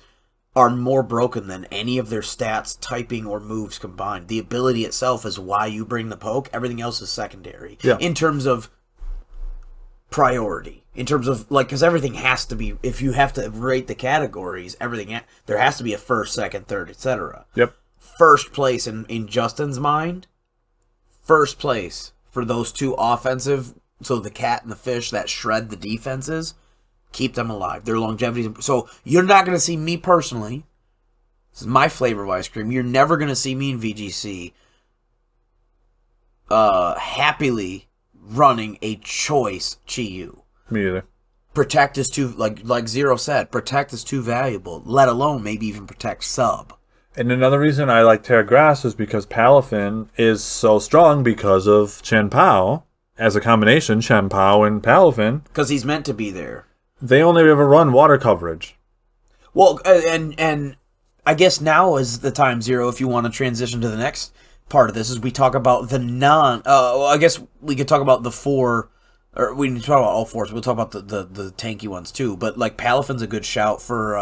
are more broken than any of their stats, typing, or moves combined. The ability itself is why you bring the poke. Everything else is secondary. Yeah. In terms of priority. In terms of, like, because everything has to be, if you have to rate the categories, there has to be a first, second, third, etc. Yep. First place in Justin's mind, first place for those two offensive, so the cat and the fish that shred the defenses, keep them alive. Their longevity. So you're not going to see me personally. This is my flavor of ice cream. You're never going to see me in VGC happily running a choice Chien. Me either. Protect is too, like Zero said, protect is too valuable, let alone maybe even protect sub. And another reason I like Terra Grass is because Palafin is so strong because of Chien Pao. As a combination, Chien Pao and Palafin. Because he's meant to be there. They only ever run water coverage. Well, and I guess now is the time, Zero, if you want to transition to the next part of this, is we talk about the I guess we could talk about the four, or we need to talk about all four, so we'll talk about the tanky ones too. But, like, Palafin's a good shout for...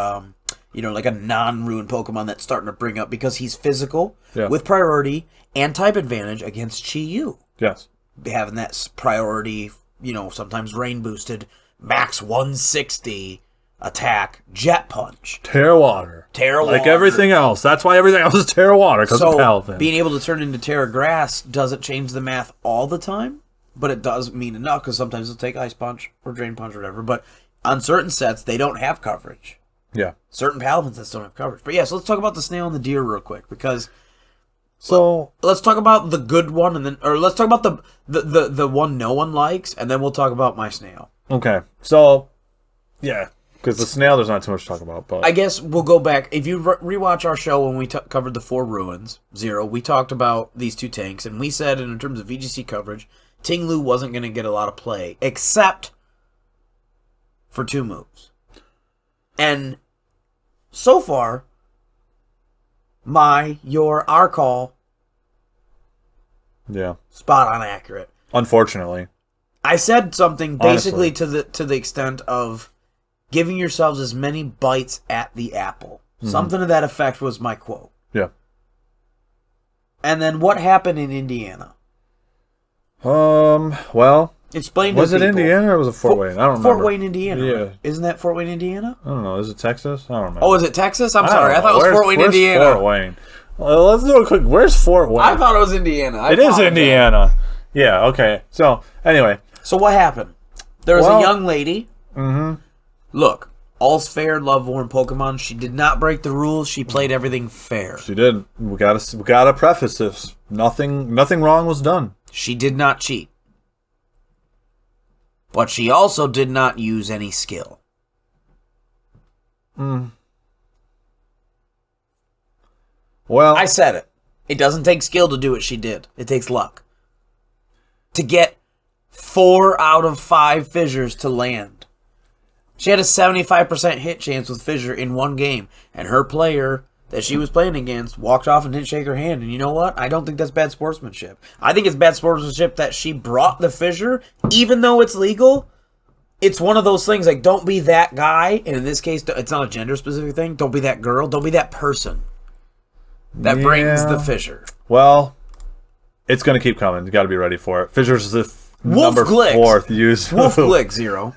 like a non-ruined Pokemon that's starting to bring up, because he's physical, with priority, and type advantage against Chien. Yes. Having that priority, sometimes rain boosted, max 160, attack, jet punch. Terra Water. Like everything else. That's why everything else is Terra Water, because of Palafin. Being able to turn into Terra Grass doesn't change the math all the time, but it does mean enough, because sometimes it'll take Ice Punch or Drain Punch or whatever. But on certain sets, they don't have coverage. Yeah. Certain Palafin sets don't have coverage. But yeah, so let's talk about the snail and the deer real quick, because... So let's talk about the good one, and then, or let's talk about the one no one likes, and then we'll talk about my snail. Okay. So, yeah. Because the snail, there's not too much to talk about. But I guess we'll go back. If you rewatch our show when we covered the 4 ruins, 0, we talked about these 2 tanks, and we said in terms of VGC coverage, Ting Lu wasn't going to get a lot of play, except for 2 moves. And so far, our call, yeah, spot on accurate. Unfortunately, I said something basically to the extent of giving yourselves as many bites at the apple. Mm-hmm. Something to that effect was my quote. Yeah. And then what happened in Indiana? Well, explain. Was it Indiana or was it Fort Wayne? I don't remember. Fort Wayne, Indiana. Yeah. Right? Isn't that Fort Wayne, Indiana? I don't know. Is it Texas? I don't remember. Oh, is it Texas? I'm sorry. I thought it was Fort Wayne, Indiana. Fort Wayne. Well, let's do a quick. Where's Fort Wayne? I thought it was Indiana. It is Indiana. Yeah. Okay. So anyway. So what happened? There was a young lady. Mm-hmm. Look, all's fair, love war in Pokemon. She did not break the rules. She played everything fair. She did. We gotta preface this. Nothing wrong was done. She did not cheat. But she also did not use any skill. Well, I said it. It doesn't take skill to do what she did. It takes luck. To get 4 out of 5 fissures to land. She had a 75% hit chance with Fissure in one game, and her player that she was playing against walked off and didn't shake her hand. And you know what? I don't think that's bad sportsmanship. I think it's bad sportsmanship that she brought the Fissure, even though it's legal. It's one of those things, like, don't be that guy, and in this case, it's not a gender-specific thing. Don't be that girl. Don't be that person that brings the Fissure. Well, it's going to keep coming. You got to be ready for it. Fissure's the number 4th use. Wolf Glick, 0.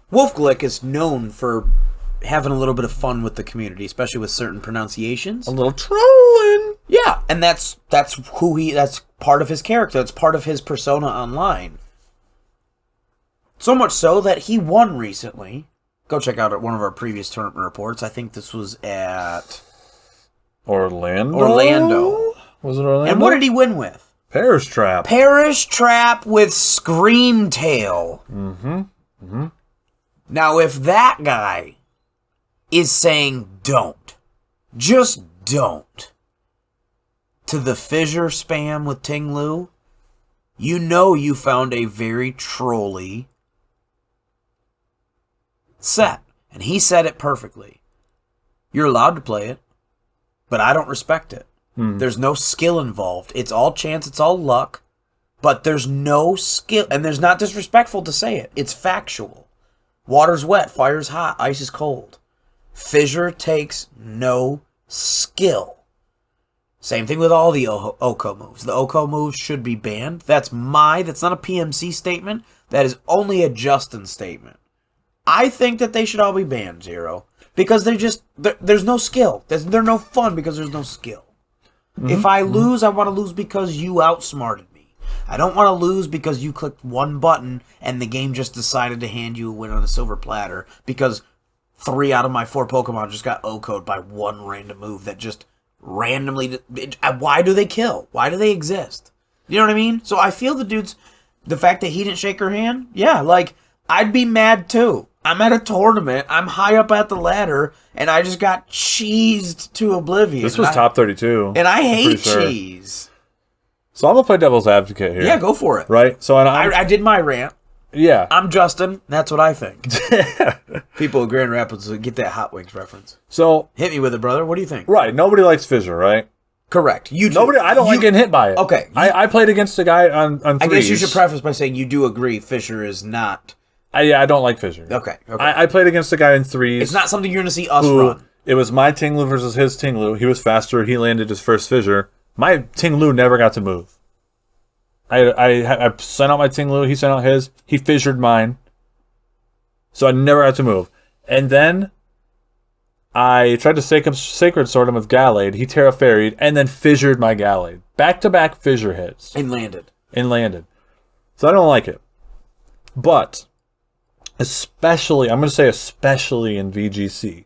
Wolf Glick is known for having a little bit of fun with the community, especially with certain pronunciations. A little trolling. Yeah, and that's part of his character. That's part of his persona online. So much so that he won recently. Go check out one of our previous tournament reports. I think this was at Orlando. Was it Orlando? And what did he win with? Parish Trap. Parish Trap with Scream Tail. Mm-hmm. Mm-hmm. Now, if that guy is saying don't, just don't, to the Fissure spam with Ting Lu, you know you found a very trolly set. And he said it perfectly. You're allowed to play it, but I don't respect it. There's no skill involved. It's all chance, it's all luck, but there's no skill. And there's not disrespectful to say it. It's factual. Water's wet, fire's hot, ice is cold. Fissure takes no skill. Same thing with all the OHKO moves. The OHKO moves should be banned. That's not a PMC statement. That is only a Justin statement. I think that they should all be banned, 0. Because there's no skill. They're no fun because there's no skill. Mm-hmm. If I lose, I want to lose because you outsmarted me. I don't want to lose because you clicked one button and the game just decided to hand you a win on a silver platter because 3 out of my 4 Pokemon just got OHKO'd by one random move that just randomly... Why do they kill? Why do they exist? You know what I mean? So I feel the fact that he didn't shake her hand, yeah, like, I'd be mad too. I'm at a tournament, I'm high up at the ladder, and I just got cheesed to oblivion. This was top 32. And I hate cheese. So I'm going to play devil's advocate here. Yeah, go for it. Right? So I did my rant. Yeah. I'm Justin. That's what I think. People in Grand Rapids will get that Hot Wings reference. So hit me with it, brother. What do you think? Right. Nobody likes Fissure, right? Correct. You Nobody. I don't like getting hit by it. Okay. I played against a guy on threes. I guess you should preface by saying you do agree Fissure is not... I don't like Fissure. Okay. I played against a guy in threes. It's not something you're going to see us run. It was my Ting Lu versus his Ting Lu. He was faster. He landed his first Fissure. My Ting Lu never got to move. I sent out my Ting Lu. He sent out his. He fissured mine. So I never got to move. And then I tried to Sacred Sword him with Gallade. He Terra Fairy'd and then fissured my Gallade. Back-to-back fissure hits. And landed. So I don't like it. But, especially in VGC,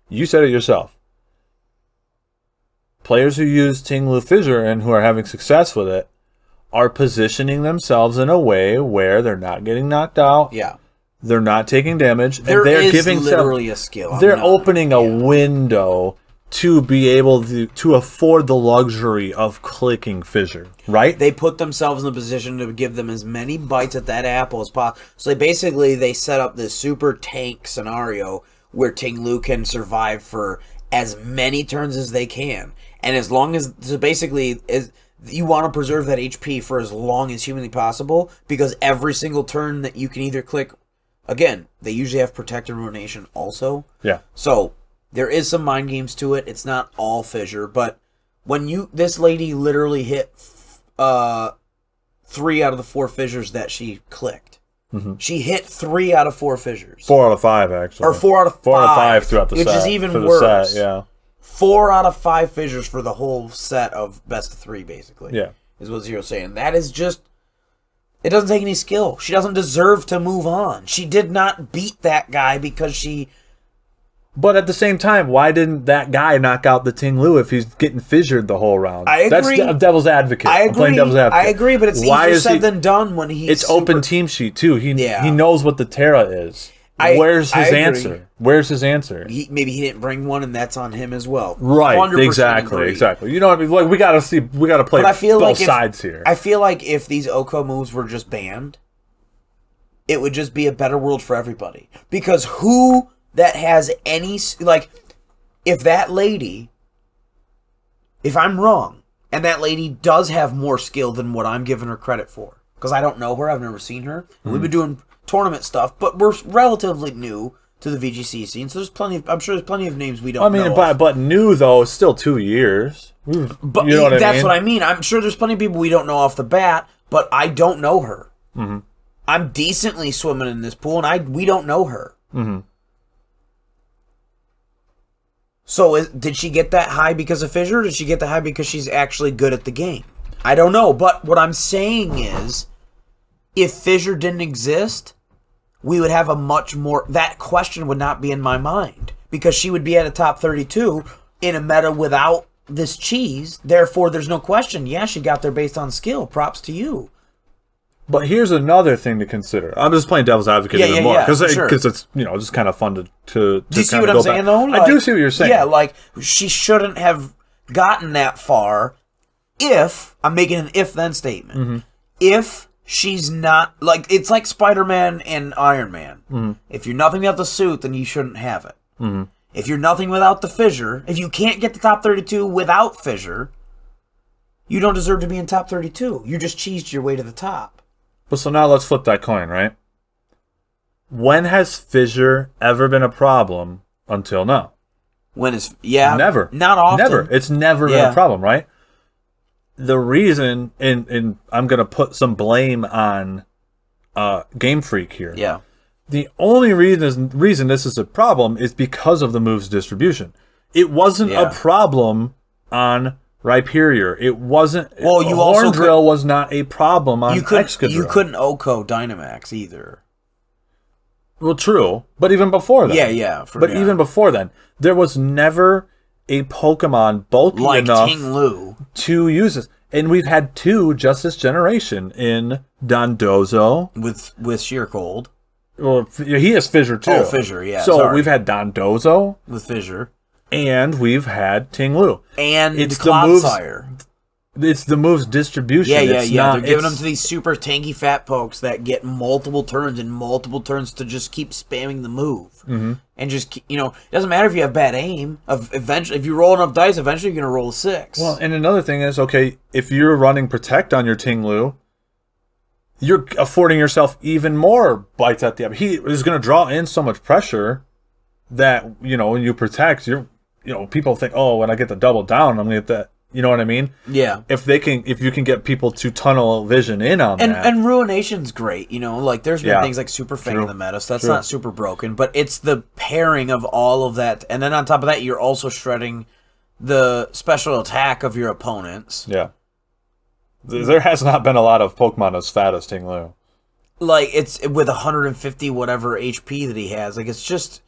you said it yourself. Players who use Ting-Lu Fissure and who are having success with it are positioning themselves in a way where they're not getting knocked out. Yeah. They're not taking damage. There and they're is giving literally a skill. They're opening a window to be able to afford the luxury of clicking Fissure, right? They put themselves in the position to give them as many bites at that apple as possible. So they set up this super tank scenario where Ting-Lu can survive for as many turns as they can. And as long as, so basically, you want to preserve that HP for as long as humanly possible, because every single turn that you can either click, again, they usually have Protect and Ruination also. Yeah. So there is some mind games to it. It's not all Fissure, but when this lady literally hit 3 out of the 4 fissures that she clicked. Mm-hmm. She hit 3 out of 4 fissures. 4 out of 5, actually. Or 4 out of 5. 4 out of 5 throughout the set. Which is even worse. Set, yeah. 4 out of 5 fissures for the whole set of best of 3, basically. Yeah. Is what Zero's saying. That is just... It doesn't take any skill. She doesn't deserve to move on. She did not beat that guy because she... But at the same time, why didn't that guy knock out the Ting-Lu if he's getting fissured the whole round? I agree. That's devil's advocate. I agree. I'm playing devil's advocate. I agree, but it's easier said than done when he's... It's open team sheet, too. He knows what the Terra is. Where's his answer? Where's his answer? Maybe he didn't bring one, and that's on him as well. Right, exactly. You know what I mean? Like, we gotta play both sides here. I feel like if these Oko moves were just banned, it would just be a better world for everybody. Because who that has any... Like, if that lady... If I'm wrong, and that lady does have more skill than what I'm giving her credit for, because I don't know her, I've never seen her, we've been doing tournament stuff, but we're relatively new to the VGC scene, so I'm sure there's plenty of names we don't know. But new, though, is still 2 years. But you know that's what I mean. I'm sure there's plenty of people we don't know off the bat, but I don't know her. Mm-hmm. I'm decently swimming in this pool, and we don't know her. Mm-hmm. So did she get that high because of Fissure, or did she get that high because she's actually good at the game? I don't know, but what I'm saying is, if Fissure didn't exist, we would have a much more... That question would not be in my mind, because she would be at a top 32 in a meta without this cheese. Therefore, there's no question. Yeah, she got there based on skill. Props to you. But here's another thing to consider. I'm just playing devil's advocate even more, because it's just kind of fun to do you see what I'm saying, though? Like, I do see what you're saying. Yeah, like, she shouldn't have gotten that far if... I'm making an if-then statement. Mm-hmm. If... She's not, like, it's like Spider-Man and Iron Man. Mm-hmm. If you're nothing without the suit, then you shouldn't have it. Mm-hmm. If you're nothing without the Fissure, if you can't get the top 32 without Fissure, you don't deserve to be in top 32. You just cheesed your way to the top. But so now let's flip that coin, right? When has Fissure ever been a problem until now? Never. Not often. Never. It's never been a problem, right? The reason, and I'm going to put some blame on Game Freak here. Yeah. The only reason this is a problem is because of the move's distribution. It wasn't a problem on Rhyperior. It wasn't... Well, you Horn Drill was not a problem on Excadrill. You couldn't Oko Dynamax either. Well, true. But even before that. Yeah. Even before then, there was never... a Pokemon bulky enough Ting-Lu to use this. And we've had 2 just this generation in Dondozo. With Sheer Cold. Well, he has Fissure too. Oh, Fissure, yeah. So we've had Dondozo. With Fissure. And we've had Ting-Lu. And it's Clodsire. It's the move's distribution. Yeah. They're giving them to these super tanky fat pokes that get multiple turns to just keep spamming the move. Mm-hmm. And just, it doesn't matter if you have bad aim. Eventually, if you roll enough dice, eventually you're going to roll a 6. Well, and another thing is, okay, if you're running Protect on your Ting-Lu, you're affording yourself even more bites at the... He is going to draw in so much pressure that, when you Protect, people think, oh, when I get the double down, I'm going to get that You know what I mean? Yeah. If you can get people to tunnel vision in on that. And Ruination's great, like there's been Yeah. things like Super Fang in the meta, so that's True. not super broken, but it's the pairing of all of that, and then on top of that, you're also shredding the special attack of your opponents. Yeah. There has not been a lot of Pokemon as fat as Ting Lu. Like, it's with 150 whatever HP that he has. Like, it's just,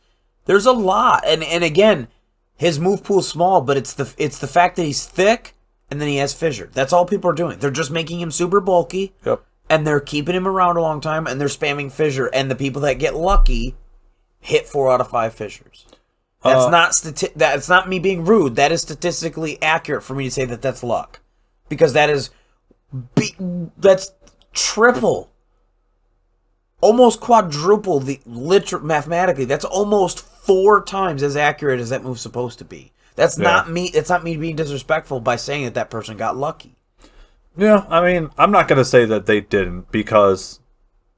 there's a lot. And again, his move pool's small, but it's the fact that he's thick and then he has Fissure. That's all people are doing. They're just making him super bulky. Yep. And they're keeping him around a long time, and they're spamming Fissure. And the people that get lucky hit 4 out of 5 Fissures. That's not me being rude. That is statistically accurate for me to say that that's luck, because that's triple, almost quadruple mathematically. That's almost 4 times as accurate as that move's supposed to be. That's not me. It's not me being disrespectful by saying that person got lucky. Yeah, I mean, I'm not going to say that they didn't because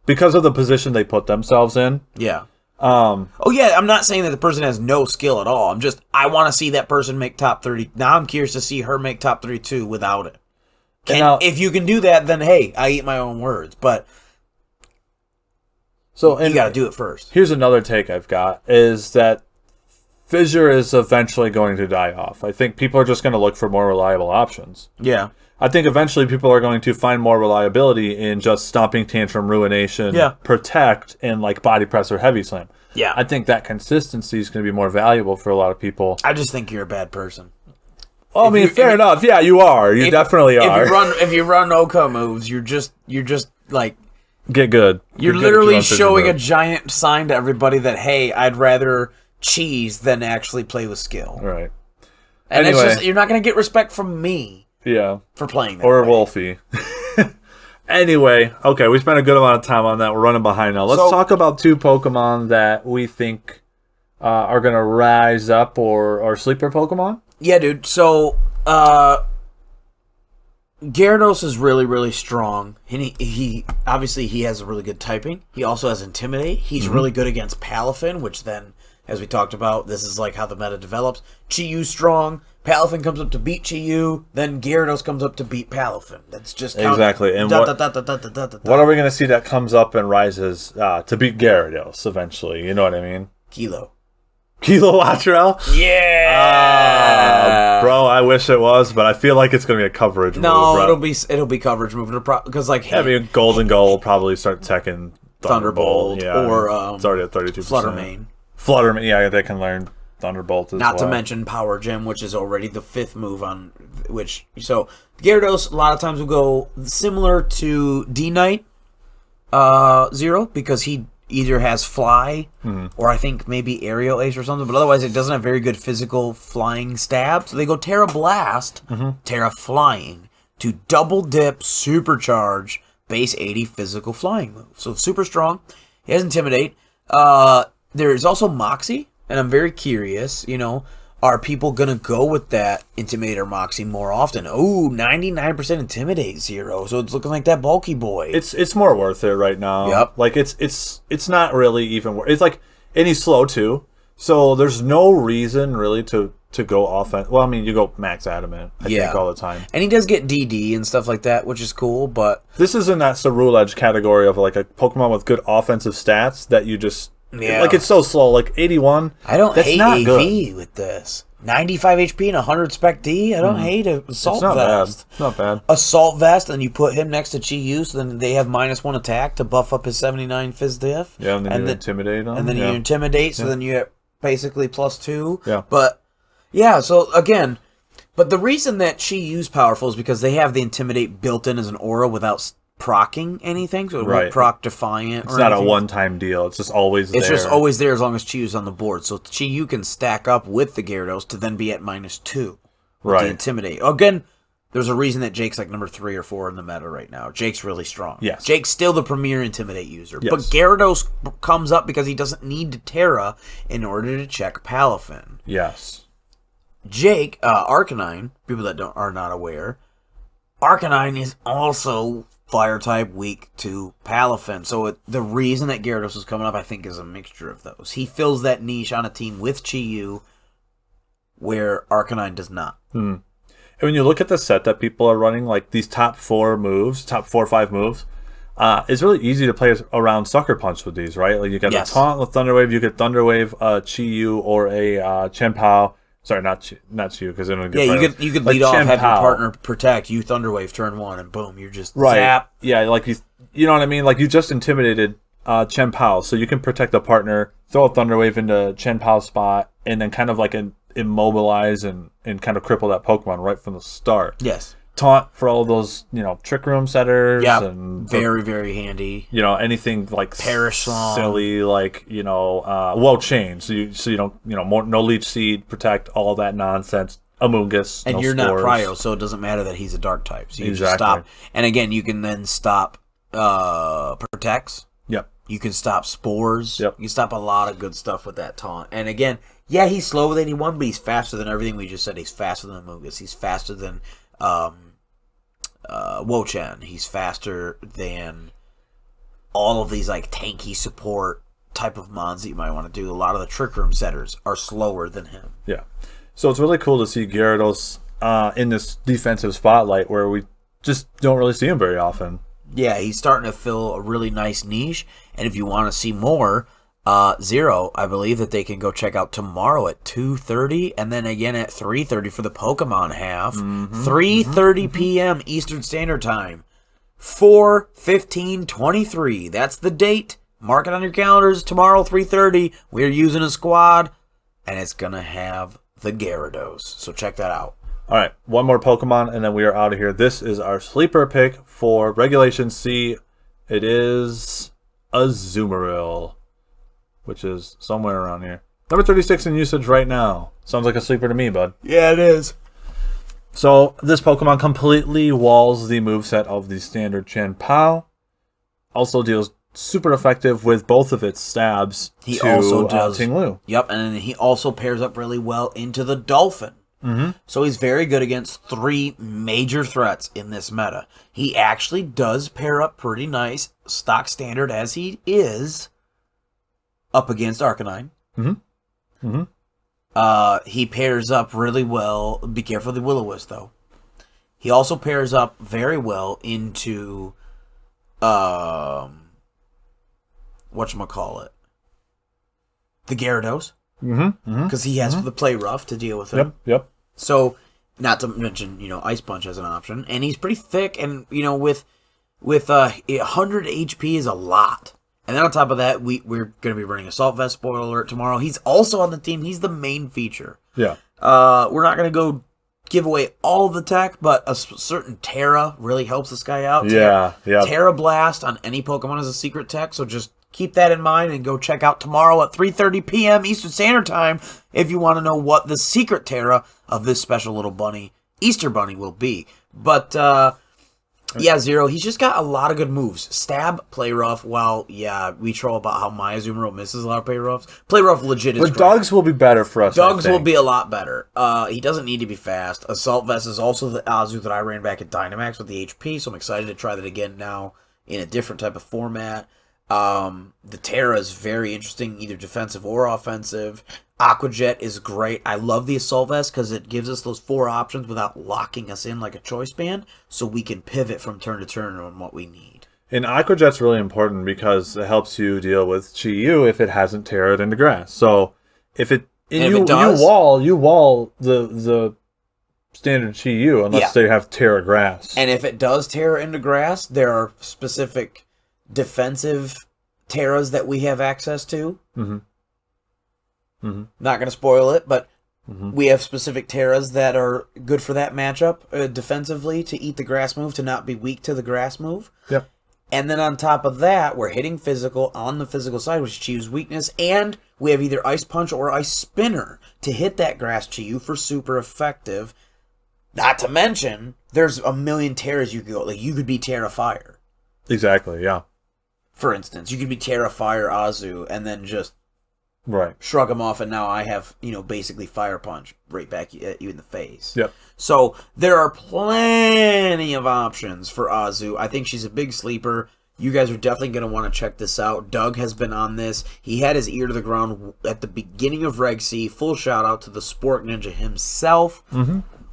of the position they put themselves in. Yeah. I'm not saying that the person has no skill at all. I want to see that person make top 30. Now I'm curious to see her make top 32 without it. If you can do that, then hey, I eat my own words. But you got to do it first. Here's another take I've got, is that Fissure is eventually going to die off. I think people are just going to look for more reliable options. Yeah. I think eventually people are going to find more reliability in just Stomping Tantrum, Ruination, Protect, and like Body Press or Heavy Slam. Yeah. I think that consistency is going to be more valuable for a lot of people. I just think you're a bad person. Well, I mean, fair enough. Yeah, you are. You definitely are. If you run Oko moves, you're just like, get good. You're literally showing a giant sign to everybody that, hey, I'd rather cheese than actually play with skill. Right. And anyway, it's just, you're not going to get respect from me. Yeah. For playing that or way. Wolfie. Anyway, okay, we spent a good amount of time on that. We're running behind now. Let's talk about 2 Pokemon that we think are going to rise up or sleeper Pokemon. Yeah, dude. So, Gyarados is really, really strong. And he obviously he has a really good typing. He also has Intimidate. He's really good against Palafin, which then, as we talked about, this is like how the meta develops. Chi-Yu's strong. Palafin comes up to beat Chi-Yu, then Gyarados comes up to beat Palafin. That's just exactly. And what are we going to see that comes up and rises to beat Gyarados eventually? You know what I mean? Kilo Latrell? Yeah, bro. I wish it was, but I feel like it's going to be a coverage move. No, it'll be coverage move because Golden Gull will probably start teching Thunderbolt or it's already at 32%. Fluttermane, yeah, they can learn Thunderbolt as well. Not to mention Power Gem, which is already the 5th move on which. So Gyarados a lot of times will go similar to D-Knight 0 because he either has Fly or I think maybe Aerial Ace or something, but otherwise it doesn't have very good physical flying stab. So they go Terra Blast, Terra Flying to double dip, supercharge, base 80 physical flying move. So super strong. He has Intimidate. There's also Moxie. And I'm very curious, are people going to go with that Intimidate or Moxie more often? Oh, 99% Intimidate 0. So it's looking like that bulky boy. It's more worth it right now. Yep. Like, it's not really even worth it. It's like, and he's slow too. So there's no reason really to go offense. Well, I mean, you go max adamant, I think, all the time. And he does get DD and stuff like that, which is cool, but this is in that Cerule Edge category of like a Pokemon with good offensive stats that you just... Yeah. Like, it's so slow. Like, 81. I don't hate AV good. with this. 95 HP and 100 Spec D. I don't hate it. Assault Vest. It's not bad. Assault Vest, and you put him next to Chi-Yu, so then they have -1 attack to buff up his 79 Phys Diff. Yeah, and then you Intimidate him. And then you Intimidate, so then you have basically +2. Yeah. But, yeah, so again, but the reason that Chi-Yu's powerful is because they have the Intimidate built in as an aura without procking anything, so it won't proc Defiant. It's not a one-time deal. It's just always there. It's just always there as long as Chi-Yu's on the board. So Chi-Yu can stack up with the Gyarados to then be at -2 with the Intimidate. Again, there's a reason that Jake's like number 3 or 4 in the meta right now. Jake's really strong. Yes. Jake's still the premier Intimidate user. Yes. But Gyarados comes up because he doesn't need to Terra in order to check Palafin. Yes. Jake, Arcanine, people that are not aware, Arcanine is also Fire type weak to Palafin. So the reason that Gyarados is coming up, I think, is a mixture of those. He fills that niche on a team with Chi-Yu where Arcanine does not. And And when you look at the set that people are running, like these top 4 or 5 moves, it's really easy to play around Sucker Punch with these, right? Like you got a Taunt with Thunder Wave, you could Thunder Wave Chi-Yu or a Chien Pao. Sorry, not Chi-Yu, because they don't get you could lead off, have your partner protect, you Thunder Wave turn 1, and boom, you're just zap. Yeah, like you know what I mean? Like you just intimidated Chien Pao, so you can protect the partner, throw a Thunder Wave into Chien Pao's spot, and then kind of like immobilize and kind of cripple that Pokemon right from the start. Yes. Taunt for all those, Trick Room setters. Yeah, and very, very handy. Anything like Perish Song. Silly, like, Chain. So you don't, no Leech Seed, protect, all that nonsense. Amoonguss. And no you're spores. not Cryo, so it doesn't matter that he's a Dark type. So you Exactly. just stop. And again, you can then stop Protects. Yep. You can stop Spores. Yep. You can stop a lot of good stuff with that Taunt. And again, yeah, he's slow with 81, but he's faster than everything we just said. He's faster than Amoonguss. He's faster than Wo-Chen. He's faster than all of these like tanky support type of mons that you might want to do. A lot of the Trick Room setters are slower than him. Yeah. So it's really cool to see Gyarados in this defensive spotlight where we just don't really see him very often. Yeah, he's starting to fill a really nice niche. And if you want to see more, Zero, I believe that they can go check out tomorrow at 2:30 and then again at 3:30 for the Pokemon half. 3:30 p.m. Eastern Standard Time. 4/15/23. That's the date. Mark it on your calendars. Tomorrow, 3:30. We're using a squad, and it's going to have the Gyarados. So check that out. All right, one more Pokemon, and then we are out of here. This is our sleeper pick for Regulation C. It is Azumarill, which is somewhere around here. Number 36 in usage right now. Sounds like a sleeper to me, bud. Yeah, it is. So this Pokemon completely walls the moveset of the standard Chien Pao. Also deals super effective with both of its stabs. He also does. Ting Lu. Yep, and then he also pairs up really well into the Dolphin. So he's very good against 3 major threats in this meta. He actually does pair up pretty nice, stock standard as he is, up against Arcanine. He pairs up really well. Be careful of the Will-O-Wisp, though. He also pairs up very well into, whatchamacallit, the Gyarados. Because he has the Play Rough to deal with him. Yep. So, not to mention, Ice Punch as an option. And he's pretty thick, and, with 100 HP is a lot. And then on top of that, we're going to be running Assault Vest, spoiler alert, tomorrow. He's also on the team. He's the main feature. Yeah. We're not going to go give away all of the tech, but a certain Terra really helps this guy out. Yeah. Terra Blast on any Pokemon is a secret tech, so just keep that in mind and go check out tomorrow at 3:30 p.m. Eastern Standard Time if you want to know what the secret Terra of this special little bunny, Easter Bunny, will be. But, yeah, Zero, he's just got a lot of good moves. Stab, Play Rough, while, yeah, we troll about how my Azumarill misses a lot of Play Roughs. Play Rough legit is But Dogs will be better for us, Dogs will be a lot better. He doesn't need to be fast. Assault Vest is also the Azu that I ran back at Dynamax with the HP, so I'm excited to try that again now in a different type of format. The Terra is very interesting, either defensive or offensive. Aqua Jet is great. I love the Assault Vest because it gives us those 4 options without locking us in like a choice band, so we can pivot from turn to turn on what we need. And Aqua Jet's really important because it helps you deal with Chi-Yu if it hasn't terrored into grass. So if it you wall the standard Chi-Yu unless they have Terra grass. And if it does Terra into grass, there are specific defensive Terras that we have access to. Not going to spoil it, but we have specific Terras that are good for that matchup defensively to eat the grass move, to not be weak to the grass move. Yep. And then on top of that, we're hitting physical on the physical side, which achieves weakness, and we have either Ice Punch or Ice Spinner to hit that grass Chi-Yu for super effective. Not to mention, there's a million Terras you could go. Like, you could be Terra Fire. Exactly, yeah. For instance, you could be Terra Fire Azu and then just shrug him off, and now I have, basically Fire Punch right back at you in the face. Yep. So there are plenty of options for Azu. I think she's a big sleeper. You guys are definitely going to want to check this out. Doug has been on this. He had his ear to the ground at the beginning of Reg C. Full shout out to the Sport Ninja himself.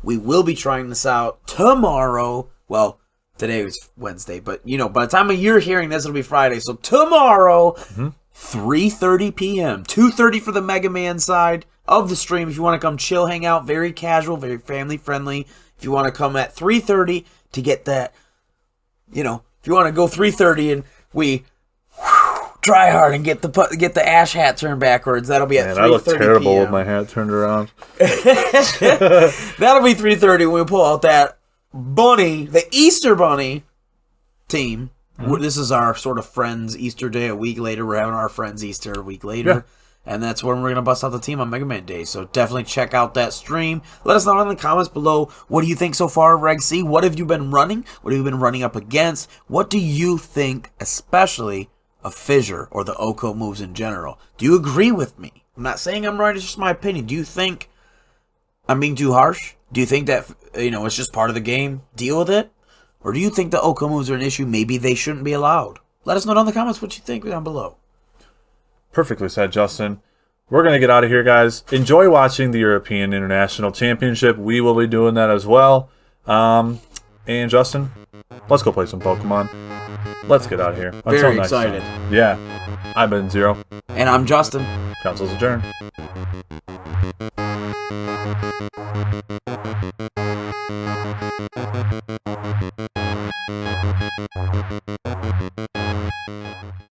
We will be trying this out tomorrow. Well, today was Wednesday, but by the time you're hearing this, it'll be Friday. So tomorrow, 3:30 p.m., 2:30 for the MegaMan side of the stream. If you want to come chill, hang out, very casual, very family friendly. If you want to come at 3:30 to get that, if you want to go 3:30 and we try hard and get the Ash hat turned backwards, that'll be at 3:30 I look terrible PM. with my hat turned around. That'll be 3:30 when we pull out that bunny, the Easter bunny team. This is our sort of friends Easter day. A week later, we're having our friends Easter a week later. Yeah. And that's when we're going to bust out the team on MegaMan Day. So definitely check out that stream. Let us know in the comments below, what do you think so far of Reg C? What have you been running? What have you been running up against? What do you think, especially of Fissure or the Oko moves in general? Do you agree with me? I'm not saying I'm right, it's just my opinion. Do you think I'm being too harsh? Do you think that, it's just part of the game? Deal with it? Or do you think the Oko moves are an issue? Maybe they shouldn't be allowed. Let us know down in the comments what you think down below. Perfectly said, Justin. We're going to get out of here, guys. Enjoy watching the European International Championship. We will be doing that as well. And Justin, let's go play some Pokemon. Let's get out of here. Until Very next excited. time. Yeah. I've been Zero. And I'm Justin. Council's adjourned.